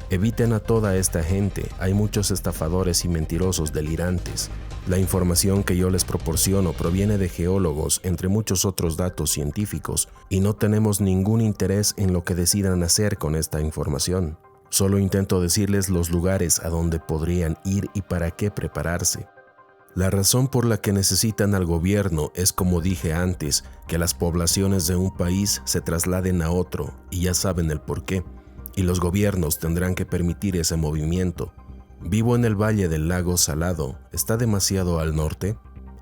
Eviten a toda esta gente, hay muchos estafadores y mentirosos delirantes. La información que yo les proporciono proviene de geólogos, entre muchos otros datos científicos, y no tenemos ningún interés en lo que decidan hacer con esta información. Solo intento decirles los lugares a donde podrían ir y para qué prepararse. La razón por la que necesitan al gobierno es, como dije antes, que las poblaciones de un país se trasladen a otro, y ya saben el por qué, y los gobiernos tendrán que permitir ese movimiento. Vivo en el Valle del Lago Salado. ¿Está demasiado al norte?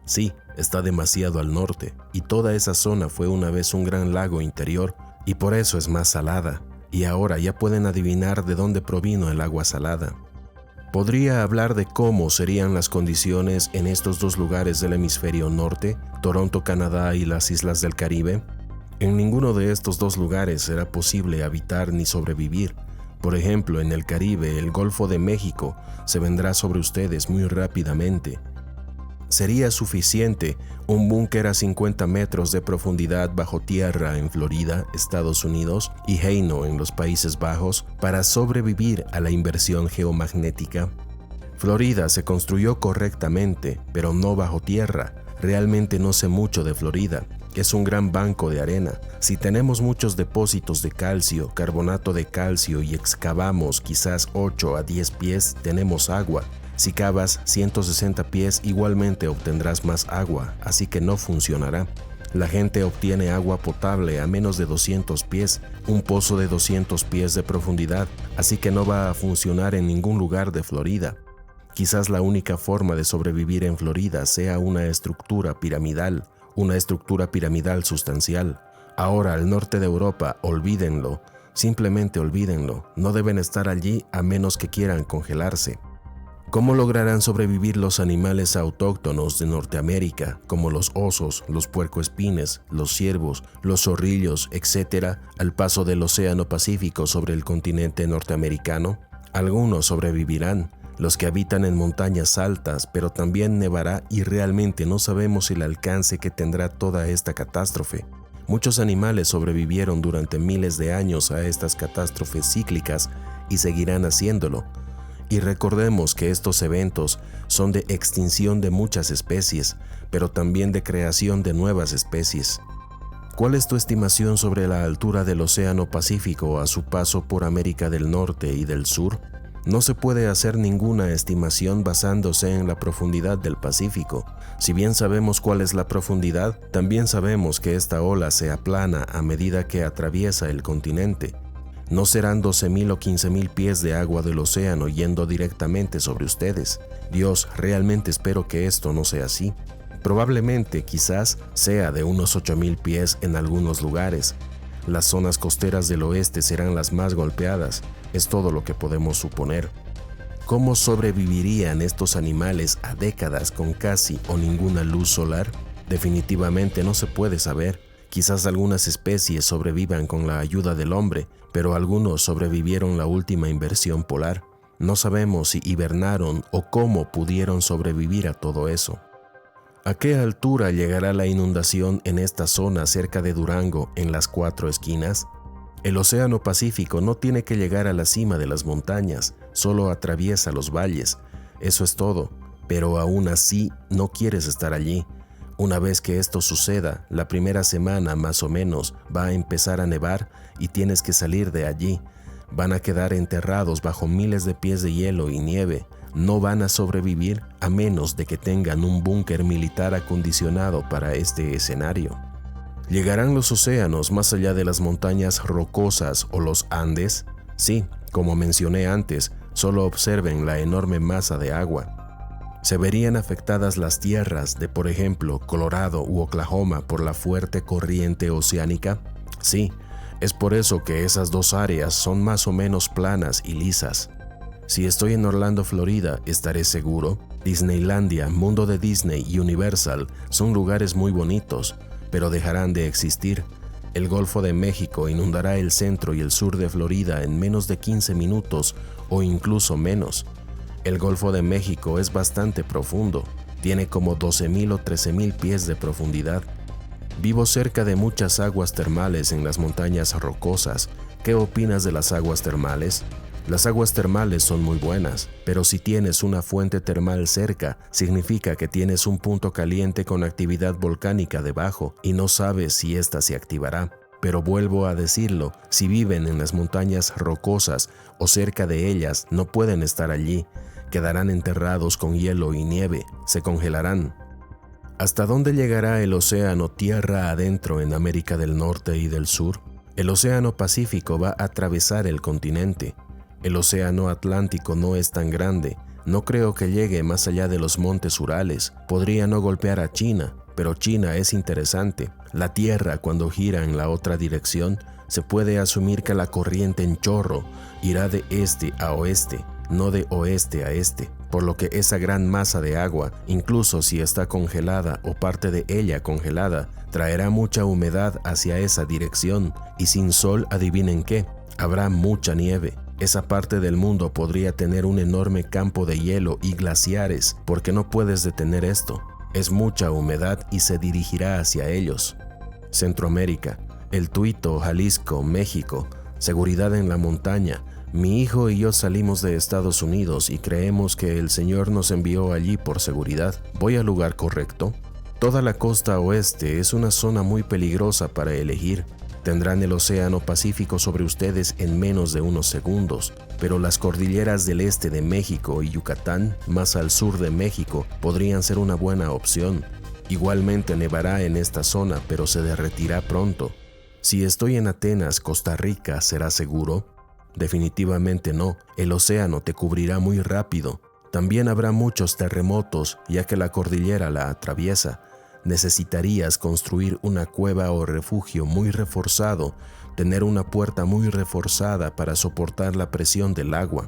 Sí, está demasiado al norte, y toda esa zona fue una vez un gran lago interior, y por eso es más salada, y ahora ya pueden adivinar de dónde provino el agua salada. Podría hablar de cómo serían las condiciones en estos dos lugares del hemisferio norte, Toronto, Canadá y las islas del Caribe. En ninguno de estos dos lugares será posible habitar ni sobrevivir. Por ejemplo, en el Caribe, el Golfo de México se vendrá sobre ustedes muy rápidamente. Sería suficiente un búnker a 50 metros de profundidad bajo tierra en Florida, Estados Unidos, y Hainaut en los Países Bajos para sobrevivir a la inversión geomagnética. Florida se construyó correctamente, pero no bajo tierra. Realmente no sé mucho de Florida. Es un gran banco de arena. Si tenemos muchos depósitos de calcio, carbonato de calcio y excavamos quizás 8 a 10 pies, tenemos agua. Si cavas 160 pies, igualmente obtendrás más agua, así que no funcionará. La gente obtiene agua potable a menos de 200 pies, un pozo de 200 pies de profundidad, así que no va a funcionar en ningún lugar de Florida. Quizás la única forma de sobrevivir en Florida sea una estructura piramidal sustancial. Ahora, al norte de Europa, olvídenlo, simplemente olvídenlo, no deben estar allí a menos que quieran congelarse. ¿Cómo lograrán sobrevivir los animales autóctonos de Norteamérica, como los osos, los puercoespines, los ciervos, los zorrillos, etc., al paso del Océano Pacífico sobre el continente norteamericano? Algunos sobrevivirán, los que habitan en montañas altas, pero también nevará y realmente no sabemos el alcance que tendrá toda esta catástrofe. Muchos animales sobrevivieron durante miles de años a estas catástrofes cíclicas y seguirán haciéndolo. Y recordemos que estos eventos son de extinción de muchas especies, pero también de creación de nuevas especies. ¿Cuál es tu estimación sobre la altura del Océano Pacífico a su paso por América del Norte y del Sur? No se puede hacer ninguna estimación basándose en la profundidad del Pacífico. Si bien sabemos cuál es la profundidad, también sabemos que esta ola se aplana a medida que atraviesa el continente. No serán 12,000 o 15,000 pies de agua del océano yendo directamente sobre ustedes. Dios, realmente espero que esto no sea así. Probablemente, quizás, sea de unos 8,000 pies en algunos lugares. Las zonas costeras del oeste serán las más golpeadas, es todo lo que podemos suponer. ¿Cómo sobrevivirían estos animales a décadas con casi o ninguna luz solar? Definitivamente no se puede saber. Quizás algunas especies sobrevivan con la ayuda del hombre, pero algunos sobrevivieron la última inversión polar. No sabemos si hibernaron o cómo pudieron sobrevivir a todo eso. ¿A qué altura llegará la inundación en esta zona cerca de Durango, en las 4 esquinas? El Océano Pacífico no tiene que llegar a la cima de las montañas, solo atraviesa los valles. Eso es todo, pero aún así no quieres estar allí. Una vez que esto suceda, la primera semana más o menos va a empezar a nevar y tienes que salir de allí. Van a quedar enterrados bajo miles de pies de hielo y nieve. No van a sobrevivir a menos de que tengan un búnker militar acondicionado para este escenario. ¿Llegarán los océanos más allá de las montañas rocosas o los Andes? Sí, como mencioné antes, solo observen la enorme masa de agua. ¿Se verían afectadas las tierras de, por ejemplo, Colorado u Oklahoma por la fuerte corriente oceánica? Sí, es por eso que esas dos áreas son más o menos planas y lisas. Si estoy en Orlando, Florida, estaré seguro. Disneylandia, Mundo de Disney y Universal son lugares muy bonitos, pero dejarán de existir. El Golfo de México inundará el centro y el sur de Florida en menos de 15 minutos o incluso menos. El Golfo de México es bastante profundo, tiene como 12,000 o 13,000 pies de profundidad. Vivo cerca de muchas aguas termales en las montañas rocosas. ¿Qué opinas de las aguas termales? Las aguas termales son muy buenas, pero si tienes una fuente termal cerca, significa que tienes un punto caliente con actividad volcánica debajo y no sabes si ésta se activará. Pero vuelvo a decirlo, si viven en las montañas rocosas o cerca de ellas, no pueden estar allí. Quedarán enterrados con hielo y nieve, se congelarán. ¿Hasta dónde llegará el océano tierra adentro en América del Norte y del Sur? El océano Pacífico va a atravesar el continente. El océano Atlántico no es tan grande, no creo que llegue más allá de los montes Urales. Podría no golpear a China, pero China es interesante. La Tierra, cuando gira en la otra dirección, se puede asumir que la corriente en chorro irá de este a oeste, no de oeste a este, por lo que esa gran masa de agua, incluso si está congelada o parte de ella congelada, traerá mucha humedad hacia esa dirección, y sin sol, adivinen qué, habrá mucha nieve. Esa parte del mundo podría tener un enorme campo de hielo y glaciares, porque no puedes detener esto. Es mucha humedad y se dirigirá hacia ellos. Centroamérica, El Tuito, Jalisco, México, seguridad en la montaña. Mi hijo y yo salimos de Estados Unidos y creemos que el Señor nos envió allí por seguridad. ¿Voy al lugar correcto? Toda la costa oeste es una zona muy peligrosa para elegir. Tendrán el Océano Pacífico sobre ustedes en menos de unos segundos, pero las cordilleras del este de México y Yucatán, más al sur de México, podrían ser una buena opción. Igualmente nevará en esta zona, pero se derretirá pronto. Si estoy en Atenas, Costa Rica, ¿será seguro? Definitivamente no, el océano te cubrirá muy rápido. También habrá muchos terremotos, ya que la cordillera la atraviesa. Necesitarías construir una cueva o refugio muy reforzado, tener una puerta muy reforzada para soportar la presión del agua.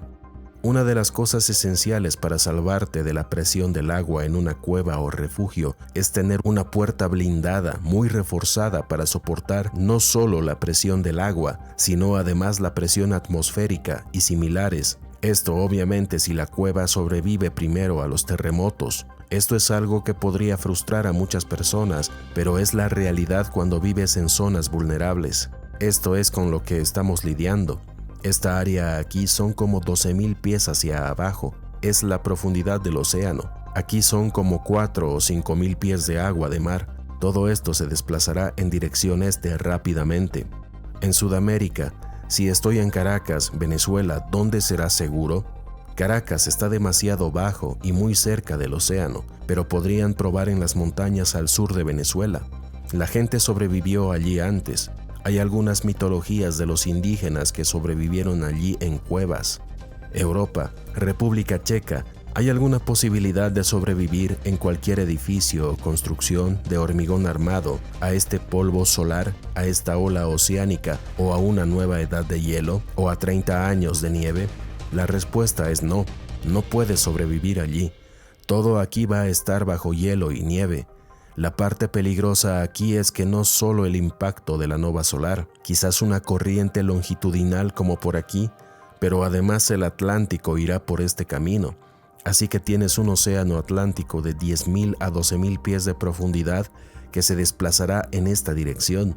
Una de las cosas esenciales para salvarte de la presión del agua en una cueva o refugio es tener una puerta blindada muy reforzada para soportar no solo la presión del agua, sino además la presión atmosférica y similares. Esto obviamente si la cueva sobrevive primero a los terremotos. Esto es algo que podría frustrar a muchas personas, pero es la realidad cuando vives en zonas vulnerables. Esto es con lo que estamos lidiando. Esta área aquí son como 12,000 pies hacia abajo. Es la profundidad del océano. Aquí son como 4 o 5,000 pies de agua de mar. Todo esto se desplazará en dirección este rápidamente. En Sudamérica, si estoy en Caracas, Venezuela, ¿dónde será seguro? Caracas está demasiado bajo y muy cerca del océano, pero podrían probar en las montañas al sur de Venezuela. La gente sobrevivió allí antes. Hay algunas mitologías de los indígenas que sobrevivieron allí en cuevas. Europa, República Checa, ¿hay alguna posibilidad de sobrevivir en cualquier edificio o construcción de hormigón armado a este polvo solar, a esta ola oceánica o a una nueva edad de hielo o a 30 años de nieve? La respuesta es no, no puedes sobrevivir allí. Todo aquí va a estar bajo hielo y nieve. La parte peligrosa aquí es que no solo el impacto de la nova solar, quizás una corriente longitudinal como por aquí, pero además el Atlántico irá por este camino. Así que tienes un océano Atlántico de 10.000 a 12.000 pies de profundidad que se desplazará en esta dirección.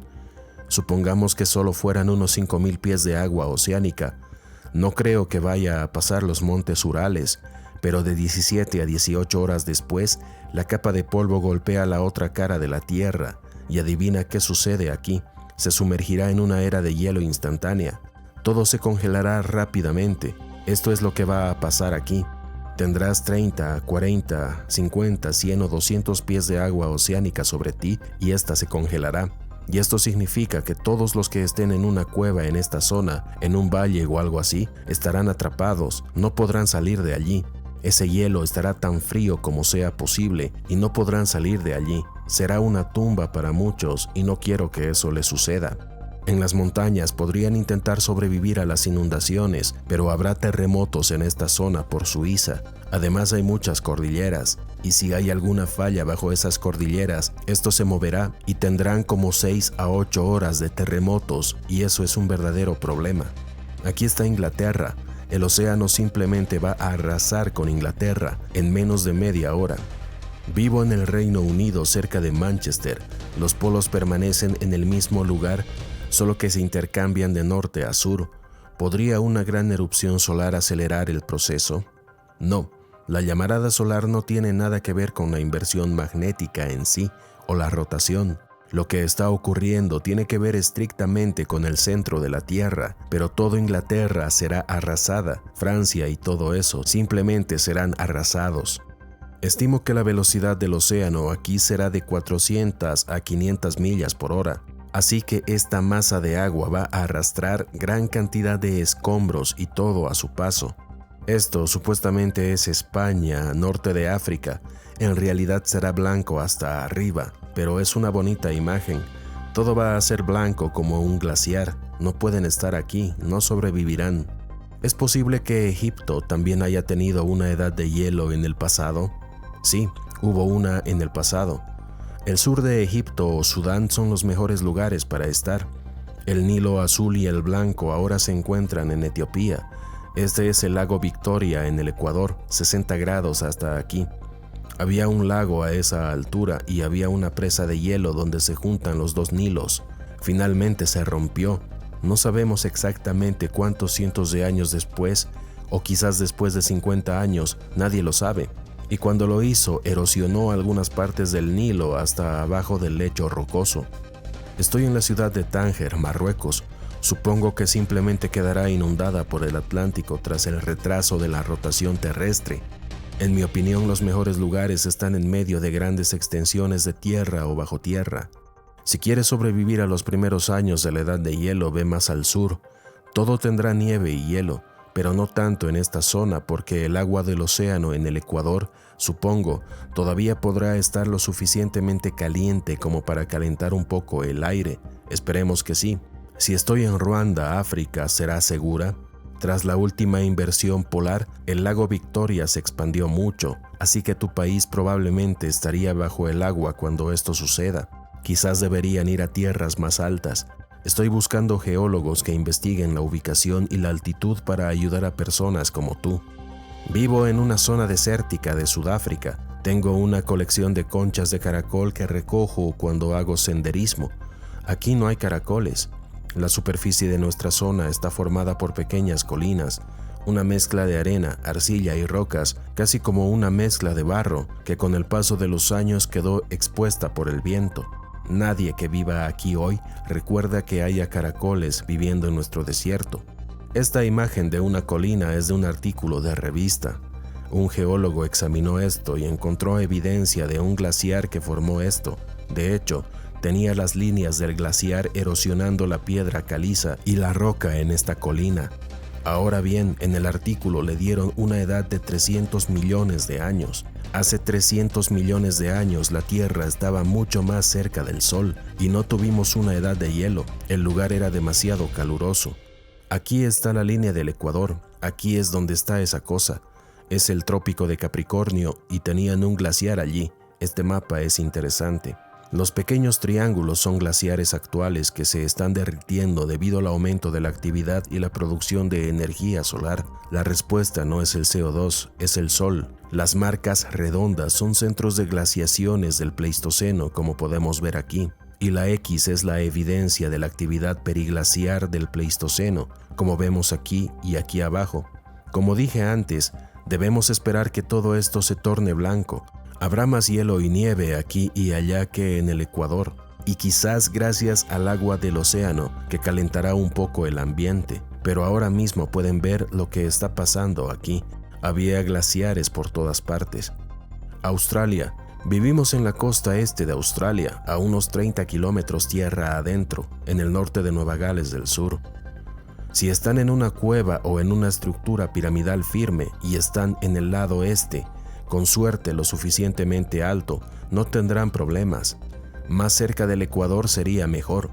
Supongamos que solo fueran unos 5.000 pies de agua oceánica. No creo que vaya a pasar los montes Urales, pero de 17 a 18 horas después, la capa de polvo golpea la otra cara de la Tierra y adivina qué sucede aquí. Se sumergirá en una era de hielo instantánea. Todo se congelará rápidamente. Esto es lo que va a pasar aquí. Tendrás 30, 40, 50, 100 o 200 pies de agua oceánica sobre ti y esta se congelará. Y esto significa que todos los que estén en una cueva en esta zona, en un valle o algo así, estarán atrapados, no podrán salir de allí. Ese hielo estará tan frío como sea posible y no podrán salir de allí. Será una tumba para muchos y no quiero que eso les suceda. En las montañas podrían intentar sobrevivir a las inundaciones, pero habrá terremotos en esta zona por Suiza. Además hay muchas cordilleras, y si hay alguna falla bajo esas cordilleras, esto se moverá y tendrán como 6 a 8 horas de terremotos, y eso es un verdadero problema. Aquí está Inglaterra. El océano simplemente va a arrasar con Inglaterra en menos de media hora. Vivo en el Reino Unido, cerca de Manchester. Los polos permanecen en el mismo lugar, solo que se intercambian de norte a sur. ¿Podría una gran erupción solar acelerar el proceso? No, la llamarada solar no tiene nada que ver con la inversión magnética en sí o la rotación. Lo que está ocurriendo tiene que ver estrictamente con el centro de la Tierra, pero toda Inglaterra será arrasada, Francia y todo eso simplemente serán arrasados. Estimo que la velocidad del océano aquí será de 400 a 500 millas por hora. Así que esta masa de agua va a arrastrar gran cantidad de escombros y todo a su paso. Esto supuestamente es España, norte de África. En realidad será blanco hasta arriba, pero es una bonita imagen. Todo va a ser blanco como un glaciar. No pueden estar aquí, no sobrevivirán. ¿Es posible que Egipto también haya tenido una edad de hielo en el pasado? Sí, hubo una en el pasado. El sur de Egipto o Sudán son los mejores lugares para estar. El Nilo azul y el blanco ahora se encuentran en Etiopía. Este es el lago Victoria en el Ecuador, 60 grados hasta aquí. Había un lago a esa altura y había una presa de hielo donde se juntan los dos Nilos. Finalmente se rompió. No sabemos exactamente cuántos cientos de años después, o quizás después de 50 años, nadie lo sabe. Y cuando lo hizo, erosionó algunas partes del Nilo hasta abajo del lecho rocoso. Estoy en la ciudad de Tánger, Marruecos. Supongo que simplemente quedará inundada por el Atlántico tras el retraso de la rotación terrestre. En mi opinión, los mejores lugares están en medio de grandes extensiones de tierra o bajo tierra. Si quieres sobrevivir a los primeros años de la edad de hielo, ve más al sur. Todo tendrá nieve y hielo, pero no tanto en esta zona porque el agua del océano en el Ecuador, supongo, todavía podrá estar lo suficientemente caliente como para calentar un poco el aire. Esperemos que sí. Si estoy en Ruanda, África, ¿será segura? Tras la última inversión polar, el lago Victoria se expandió mucho, así que tu país probablemente estaría bajo el agua cuando esto suceda. Quizás deberían ir a tierras más altas. Estoy buscando geólogos que investiguen la ubicación y la altitud para ayudar a personas como tú. Vivo en una zona desértica de Sudáfrica. Tengo una colección de conchas de caracol que recojo cuando hago senderismo. Aquí no hay caracoles. La superficie de nuestra zona está formada por pequeñas colinas, una mezcla de arena, arcilla y rocas, casi como una mezcla de barro que con el paso de los años quedó expuesta por el viento. Nadie que viva aquí hoy recuerda que haya caracoles viviendo en nuestro desierto. Esta imagen de una colina es de un artículo de revista. Un geólogo examinó esto y encontró evidencia de un glaciar que formó esto. De hecho, tenía las líneas del glaciar erosionando la piedra caliza y la roca en esta colina. Ahora bien, en el artículo le dieron una edad de 300 millones de años. Hace 300 millones de años la Tierra estaba mucho más cerca del Sol y no tuvimos una edad de hielo. El lugar era demasiado caluroso. Aquí está la línea del Ecuador. Aquí es donde está esa cosa. Es el trópico de Capricornio y tenían un glaciar allí. Este mapa es interesante. Los pequeños triángulos son glaciares actuales que se están derritiendo debido al aumento de la actividad y la producción de energía solar. La respuesta no es el CO2, es el Sol. Las marcas redondas son centros de glaciaciones del Pleistoceno, como podemos ver aquí, y la X es la evidencia de la actividad periglaciar del Pleistoceno, como vemos aquí y aquí abajo. Como dije antes, debemos esperar que todo esto se torne blanco. Habrá más hielo y nieve aquí y allá que en el Ecuador, y quizás gracias al agua del océano que calentará un poco el ambiente, pero ahora mismo pueden ver lo que está pasando aquí. Había glaciares por todas partes. Australia. Vivimos en la costa este de Australia, a unos 30 kilómetros tierra adentro, en el norte de Nueva Gales del Sur. Si están en una cueva o en una estructura piramidal firme y están en el lado este, con suerte lo suficientemente alto, no tendrán problemas. Más cerca del Ecuador sería mejor.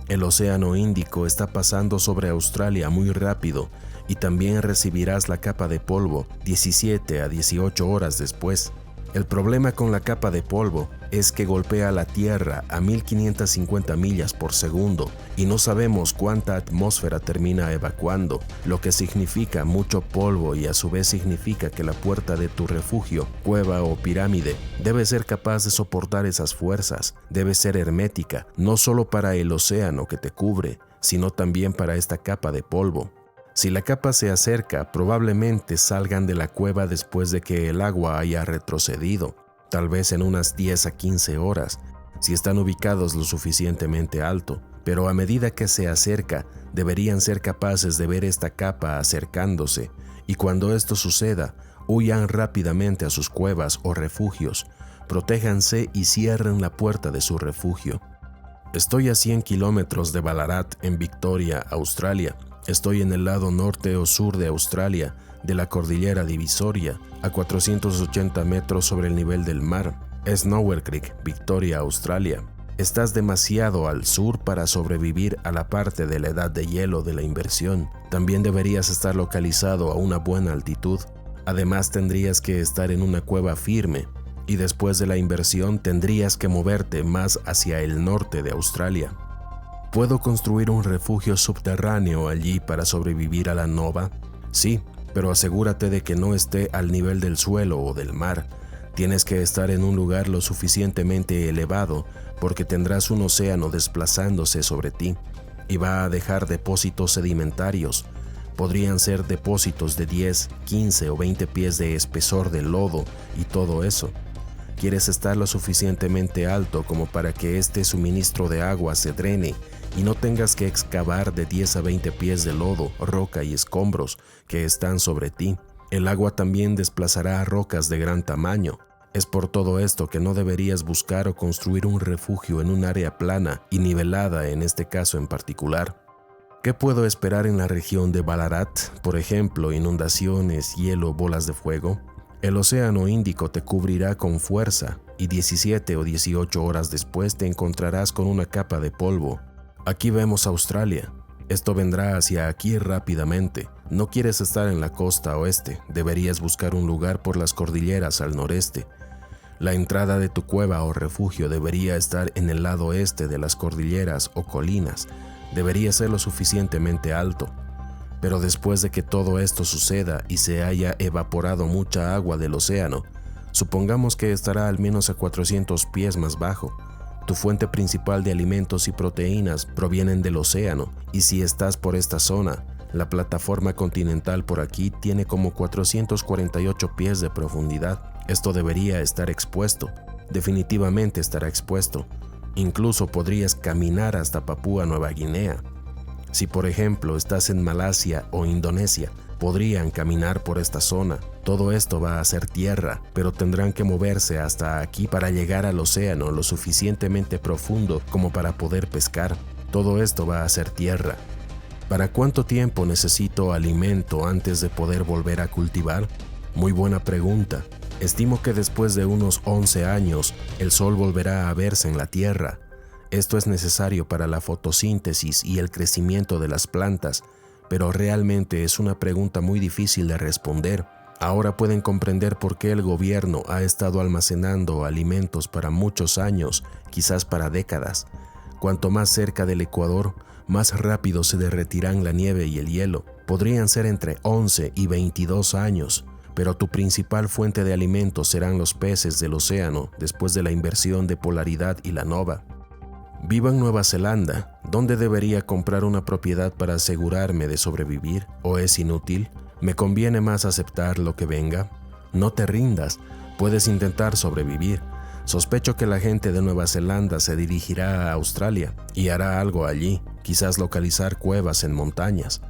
El Océano Índico está pasando sobre Australia muy rápido y también recibirás la capa de polvo 17 a 18 horas después. El problema con la capa de polvo es que golpea la Tierra a 1550 millas por segundo y no sabemos cuánta atmósfera termina evacuando, lo que significa mucho polvo y a su vez significa que la puerta de tu refugio, cueva o pirámide debe ser capaz de soportar esas fuerzas, debe ser hermética, no solo para el océano que te cubre, sino también para esta capa de polvo. Si la capa se acerca, probablemente salgan de la cueva después de que el agua haya retrocedido, tal vez en unas 10 a 15 horas, si están ubicados lo suficientemente alto, pero a medida que se acerca, deberían ser capaces de ver esta capa acercándose, y cuando esto suceda, huyan rápidamente a sus cuevas o refugios, protéjanse y cierren la puerta de su refugio. Estoy a 100 kilómetros de Ballarat, en Victoria, Australia. Estoy en el lado norte o sur de Australia, de la cordillera divisoria, a 480 metros sobre el nivel del mar. Es Nowhere Creek, Victoria, Australia. Estás demasiado al sur para sobrevivir a la parte de la edad de hielo de la inversión. También deberías estar localizado a una buena altitud. Además, tendrías que estar en una cueva firme. Y después de la inversión, tendrías que moverte más hacia el norte de Australia. ¿Puedo construir un refugio subterráneo allí para sobrevivir a la nova? Sí, pero asegúrate de que no esté al nivel del suelo o del mar. Tienes que estar en un lugar lo suficientemente elevado porque tendrás un océano desplazándose sobre ti y va a dejar depósitos sedimentarios. Podrían ser depósitos de 10, 15 o 20 pies de espesor de lodo y todo eso. Quieres estar lo suficientemente alto como para que este suministro de agua se drene y no tengas que excavar de 10 a 20 pies de lodo, roca y escombros que están sobre ti. El agua también desplazará rocas de gran tamaño. Es por todo esto que no deberías buscar o construir un refugio en un área plana y nivelada en este caso en particular. ¿Qué puedo esperar en la región de Ballarat? Por ejemplo, inundaciones, hielo, bolas de fuego. El Océano Índico te cubrirá con fuerza y 17 o 18 horas después te encontrarás con una capa de polvo. Aquí vemos Australia. Esto vendrá hacia aquí rápidamente. No quieres estar en la costa oeste, deberías buscar un lugar por las cordilleras al noreste. La entrada de tu cueva o refugio debería estar en el lado este de las cordilleras o colinas. Debería ser lo suficientemente alto. Pero después de que todo esto suceda y se haya evaporado mucha agua del océano, supongamos que estará al menos a 400 pies más bajo. Tu fuente principal de alimentos y proteínas provienen del océano, y si estás por esta zona, la plataforma continental por aquí tiene como 448 pies de profundidad. Esto debería estar expuesto. Definitivamente estará expuesto. Incluso podrías caminar hasta Papúa Nueva Guinea. Si por ejemplo estás en Malasia o Indonesia, podrían caminar por esta zona. Todo esto va a ser tierra, pero tendrán que moverse hasta aquí para llegar al océano lo suficientemente profundo como para poder pescar. Todo esto va a ser tierra. ¿Para cuánto tiempo necesito alimento antes de poder volver a cultivar? Muy buena pregunta. Estimo que después de unos 11 años, el sol volverá a verse en la tierra. Esto es necesario para la fotosíntesis y el crecimiento de las plantas, pero realmente es una pregunta muy difícil de responder. Ahora pueden comprender por qué el gobierno ha estado almacenando alimentos para muchos años, quizás para décadas. Cuanto más cerca del Ecuador, más rápido se derretirán la nieve y el hielo. Podrían ser entre 11 y 22 años, pero tu principal fuente de alimentos serán los peces del océano después de la inversión de polaridad y la nova. Vivo en Nueva Zelanda. ¿Dónde debería comprar una propiedad para asegurarme de sobrevivir? ¿O es inútil? ¿Me conviene más aceptar lo que venga? No te rindas, puedes intentar sobrevivir. Sospecho que la gente de Nueva Zelanda se dirigirá a Australia y hará algo allí, quizás localizar cuevas en montañas.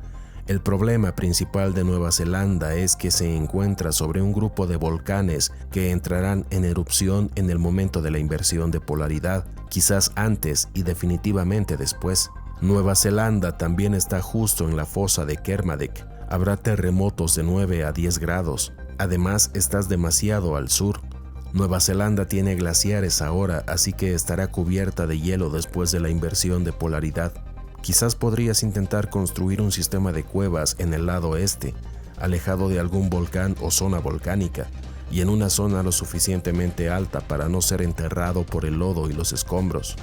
El problema principal de Nueva Zelanda es que se encuentra sobre un grupo de volcanes que entrarán en erupción en el momento de la inversión de polaridad, quizás antes y definitivamente después. Nueva Zelanda también está justo en la fosa de Kermadec. Habrá terremotos de 9 a 10 grados. Además, estás demasiado al sur. Nueva Zelanda tiene glaciares ahora, así que estará cubierta de hielo después de la inversión de polaridad. Quizás podrías intentar construir un sistema de cuevas en el lado este, alejado de algún volcán o zona volcánica, y en una zona lo suficientemente alta para no ser enterrado por el lodo y los escombros.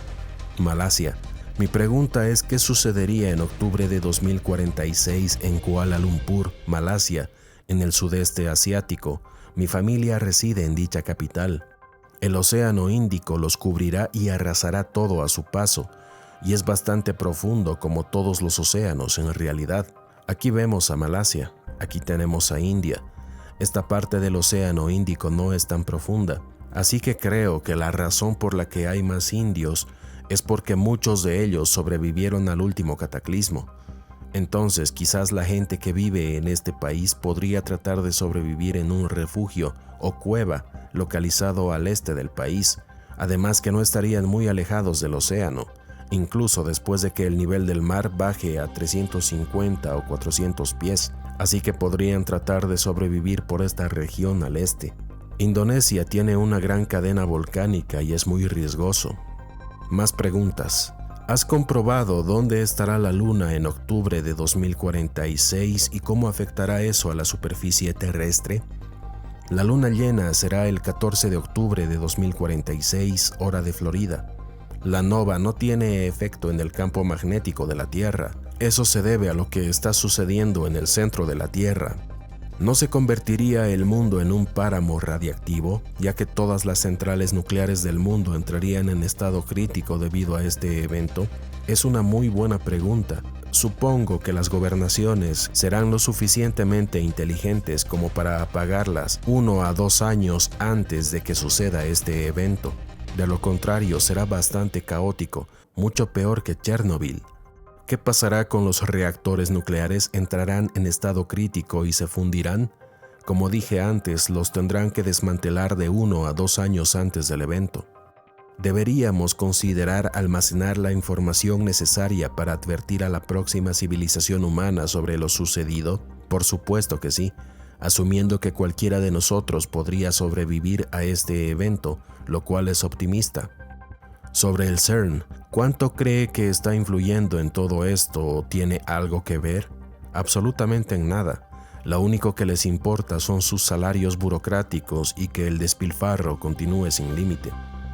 Malasia. Mi pregunta es ¿qué sucedería en octubre de 2046 en Kuala Lumpur, Malasia, en el sudeste asiático? Mi familia reside en dicha capital. El océano Índico los cubrirá y arrasará todo a su paso, y es bastante profundo como todos los océanos en realidad. Aquí vemos a Malasia, aquí tenemos a India. Esta parte del océano Índico no es tan profunda, así que creo que la razón por la que hay más indios es porque muchos de ellos sobrevivieron al último cataclismo. Entonces quizás la gente que vive en este país podría tratar de sobrevivir en un refugio o cueva localizado al este del país, además que no estarían muy alejados del océano, incluso después de que el nivel del mar baje a 350 o 400 pies, así que podrían tratar de sobrevivir por esta región al este. Indonesia tiene una gran cadena volcánica y es muy riesgoso. Más preguntas. ¿Has comprobado dónde estará la Luna en octubre de 2046 y cómo afectará eso a la superficie terrestre? La luna llena será el 14 de octubre de 2046, hora de Florida. La nova no tiene efecto en el campo magnético de la Tierra. Eso se debe a lo que está sucediendo en el centro de la Tierra. ¿No se convertiría el mundo en un páramo radiactivo, ya que todas las centrales nucleares del mundo entrarían en estado crítico debido a este evento? Es una muy buena pregunta. Supongo que las gobernaciones serán lo suficientemente inteligentes como para apagarlas 1 a 2 años antes de que suceda este evento. De lo contrario, será bastante caótico, mucho peor que Chernobyl. ¿Qué pasará con los reactores nucleares? ¿Entrarán en estado crítico y se fundirán? Como dije antes, los tendrán que desmantelar de 1 a 2 años antes del evento. ¿Deberíamos considerar almacenar la información necesaria para advertir a la próxima civilización humana sobre lo sucedido? Por supuesto que sí, asumiendo que cualquiera de nosotros podría sobrevivir a este evento, lo cual es optimista. Sobre el CERN, ¿cuánto cree que está influyendo en todo esto o tiene algo que ver? Absolutamente en nada. Lo único que les importa son sus salarios burocráticos y que el despilfarro continúe sin límite.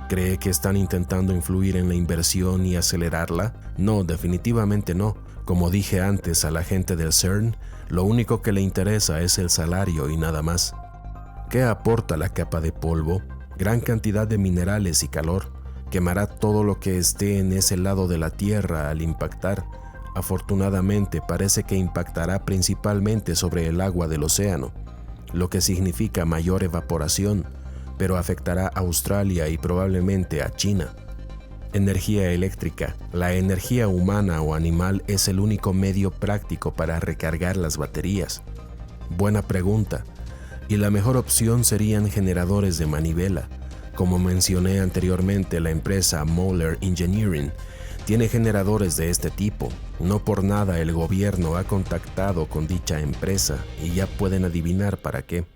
¿Cree que están intentando influir en la inversión y acelerarla? No, definitivamente no. Como dije antes a la gente del CERN, lo único que le interesa es el salario y nada más. ¿Qué aporta la capa de polvo? Gran cantidad de minerales y calor. Quemará todo lo que esté en ese lado de la Tierra al impactar. Afortunadamente parece que impactará principalmente sobre el agua del océano, lo que significa mayor evaporación, pero afectará a Australia y probablemente a China. Energía eléctrica. La energía humana o animal es el único medio práctico para recargar las baterías. Buena pregunta. Y la mejor opción serían generadores de manivela. Como mencioné anteriormente, la empresa Moeller Engineering tiene generadores de este tipo. No por nada el gobierno ha contactado con dicha empresa y ya pueden adivinar para qué.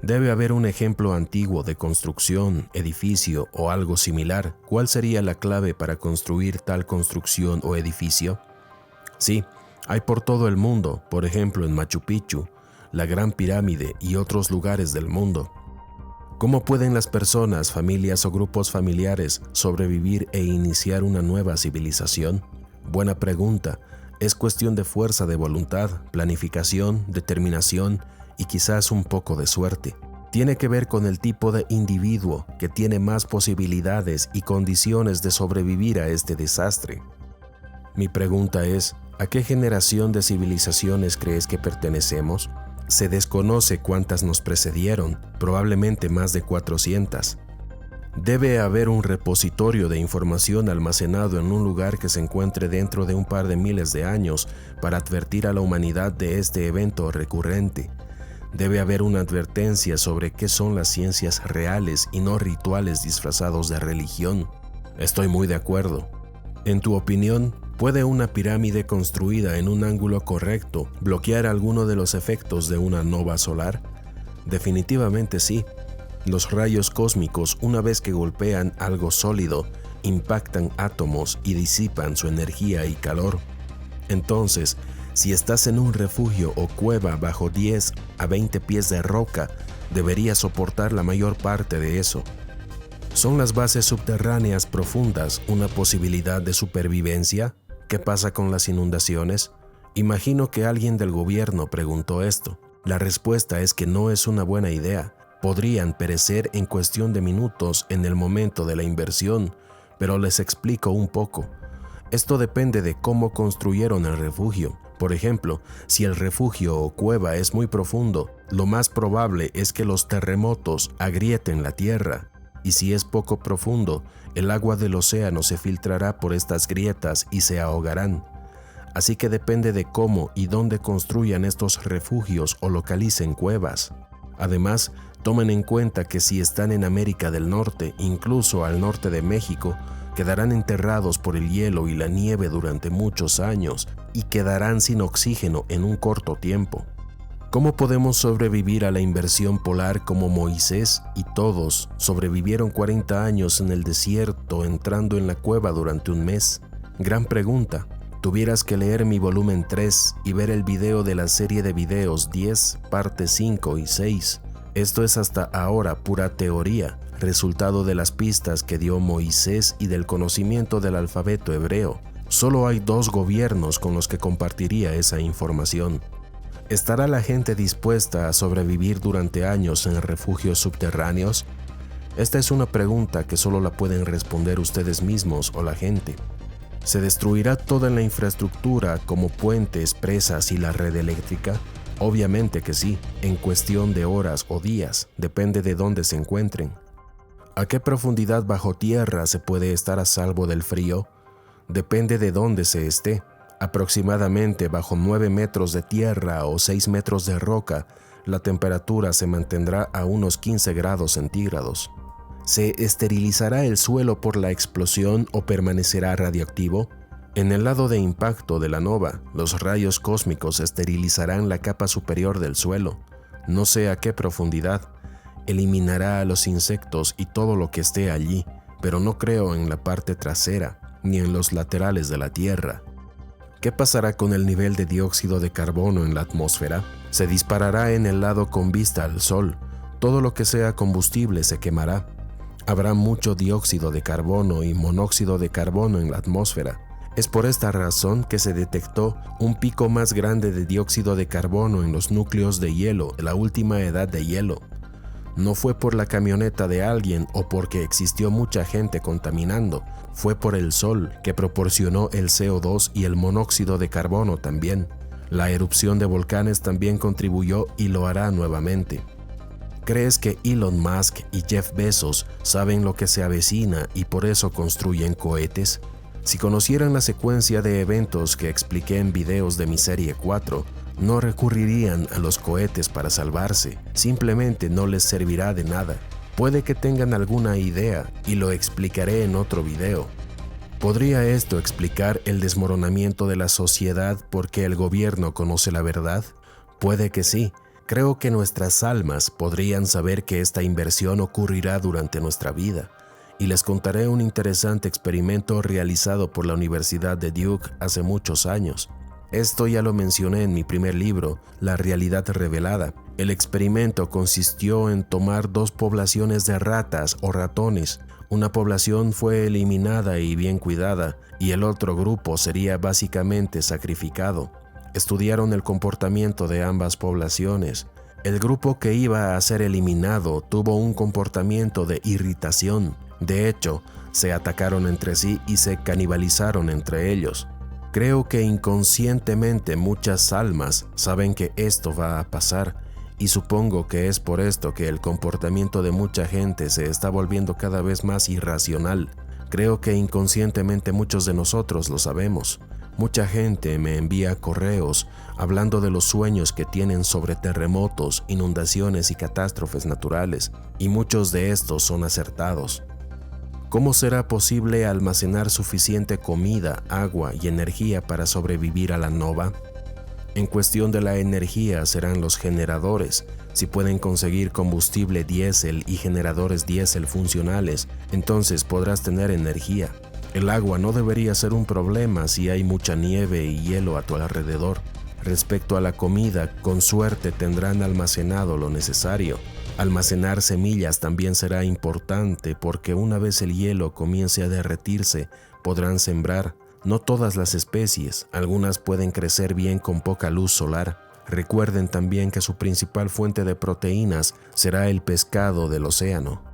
Debe haber un ejemplo antiguo de construcción, edificio o algo similar. ¿Cuál sería la clave para construir tal construcción o edificio? Sí, hay por todo el mundo, por ejemplo en Machu Picchu, la Gran Pirámide y otros lugares del mundo. ¿Cómo pueden las personas, familias o grupos familiares sobrevivir e iniciar una nueva civilización? Buena pregunta. Es cuestión de fuerza de voluntad, planificación, determinación y quizás un poco de suerte. Tiene que ver con el tipo de individuo que tiene más posibilidades y condiciones de sobrevivir a este desastre. Mi pregunta es, ¿a qué generación de civilizaciones crees que pertenecemos? Se desconoce cuántas nos precedieron, probablemente más de 400. Debe haber un repositorio de información almacenado en un lugar que se encuentre dentro de un par de miles de años para advertir a la humanidad de este evento recurrente. Debe haber una advertencia sobre qué son las ciencias reales y no rituales disfrazados de religión. Estoy muy de acuerdo. En tu opinión, ¿puede una pirámide construida en un ángulo correcto bloquear alguno de los efectos de una nova solar? Definitivamente sí. Los rayos cósmicos, una vez que golpean algo sólido, impactan átomos y disipan su energía y calor. Entonces, si estás en un refugio o cueva bajo 10 a 20 pies de roca, deberías soportar la mayor parte de eso. ¿Son las bases subterráneas profundas una posibilidad de supervivencia? ¿Qué pasa con las inundaciones? Imagino que alguien del gobierno preguntó esto. La respuesta es que no es una buena idea. Podrían perecer en cuestión de minutos en el momento de la inversión, pero les explico un poco. Esto depende de cómo construyeron el refugio. Por ejemplo, si el refugio o cueva es muy profundo, lo más probable es que los terremotos agrieten la tierra. Y si es poco profundo, el agua del océano se filtrará por estas grietas y se ahogarán. Así que depende de cómo y dónde construyan estos refugios o localicen cuevas. Además, tomen en cuenta que si están en América del Norte, incluso al norte de México, quedarán enterrados por el hielo y la nieve durante muchos años y quedarán sin oxígeno en un corto tiempo. ¿Cómo podemos sobrevivir a la inversión polar como Moisés y todos sobrevivieron 40 años en el desierto entrando en la cueva durante un mes? Gran pregunta. Tuvieras que leer mi volumen 3 y ver el video de la serie de videos 10, parte 5 y 6. Esto es hasta ahora pura teoría, resultado de las pistas que dio Moisés y del conocimiento del alfabeto hebreo. Solo hay 2 gobiernos con los que compartiría esa información. ¿Estará la gente dispuesta a sobrevivir durante años en refugios subterráneos? Esta es una pregunta que solo la pueden responder ustedes mismos o la gente. ¿Se destruirá toda la infraestructura como puentes, presas y la red eléctrica? Obviamente que sí, en cuestión de horas o días, depende de dónde se encuentren. ¿A qué profundidad bajo tierra se puede estar a salvo del frío? Depende de dónde se esté. Aproximadamente bajo 9 metros de tierra o 6 metros de roca, la temperatura se mantendrá a unos 15 grados centígrados. ¿Se esterilizará el suelo por la explosión o permanecerá radioactivo? En el lado de impacto de la nova, los rayos cósmicos esterilizarán la capa superior del suelo, no sé a qué profundidad. Eliminará a los insectos y todo lo que esté allí, pero no creo en la parte trasera ni en los laterales de la Tierra. ¿Qué pasará con el nivel de dióxido de carbono en la atmósfera? Se disparará en el lado con vista al Sol. Todo lo que sea combustible se quemará. Habrá mucho dióxido de carbono y monóxido de carbono en la atmósfera. Es por esta razón que se detectó un pico más grande de dióxido de carbono en los núcleos de hielo, la última edad de hielo. No fue por la camioneta de alguien o porque existió mucha gente contaminando, fue por el sol que proporcionó el CO2 y el monóxido de carbono también. La erupción de volcanes también contribuyó y lo hará nuevamente. ¿Crees que Elon Musk y Jeff Bezos saben lo que se avecina y por eso construyen cohetes? Si conocieran la secuencia de eventos que expliqué en videos de mi serie 4, no recurrirían a los cohetes para salvarse, simplemente no les servirá de nada. Puede que tengan alguna idea y lo explicaré en otro video. ¿Podría esto explicar el desmoronamiento de la sociedad porque el gobierno conoce la verdad? Puede que sí. Creo que nuestras almas podrían saber que esta inversión ocurrirá durante nuestra vida. Y les contaré un interesante experimento realizado por la Universidad de Duke hace muchos años. Esto ya lo mencioné en mi primer libro, La realidad revelada. El experimento consistió en tomar dos poblaciones de ratas o ratones. Una población fue eliminada y bien cuidada, y el otro grupo sería básicamente sacrificado. Estudiaron el comportamiento de ambas poblaciones. El grupo que iba a ser eliminado tuvo un comportamiento de irritación. De hecho, se atacaron entre sí y se canibalizaron entre ellos. Creo que inconscientemente muchas almas saben que esto va a pasar, y supongo que es por esto que el comportamiento de mucha gente se está volviendo cada vez más irracional. Creo que inconscientemente muchos de nosotros lo sabemos. Mucha gente me envía correos hablando de los sueños que tienen sobre terremotos, inundaciones y catástrofes naturales, y muchos de estos son acertados. ¿Cómo será posible almacenar suficiente comida, agua y energía para sobrevivir a la nova? En cuestión de la energía serán los generadores. Si pueden conseguir combustible diésel y generadores diésel funcionales, entonces podrás tener energía. El agua no debería ser un problema si hay mucha nieve y hielo a tu alrededor. Respecto a la comida, con suerte tendrán almacenado lo necesario. Almacenar semillas también será importante porque una vez el hielo comience a derretirse, podrán sembrar. No todas las especies, algunas pueden crecer bien con poca luz solar. Recuerden también que su principal fuente de proteínas será el pescado del océano.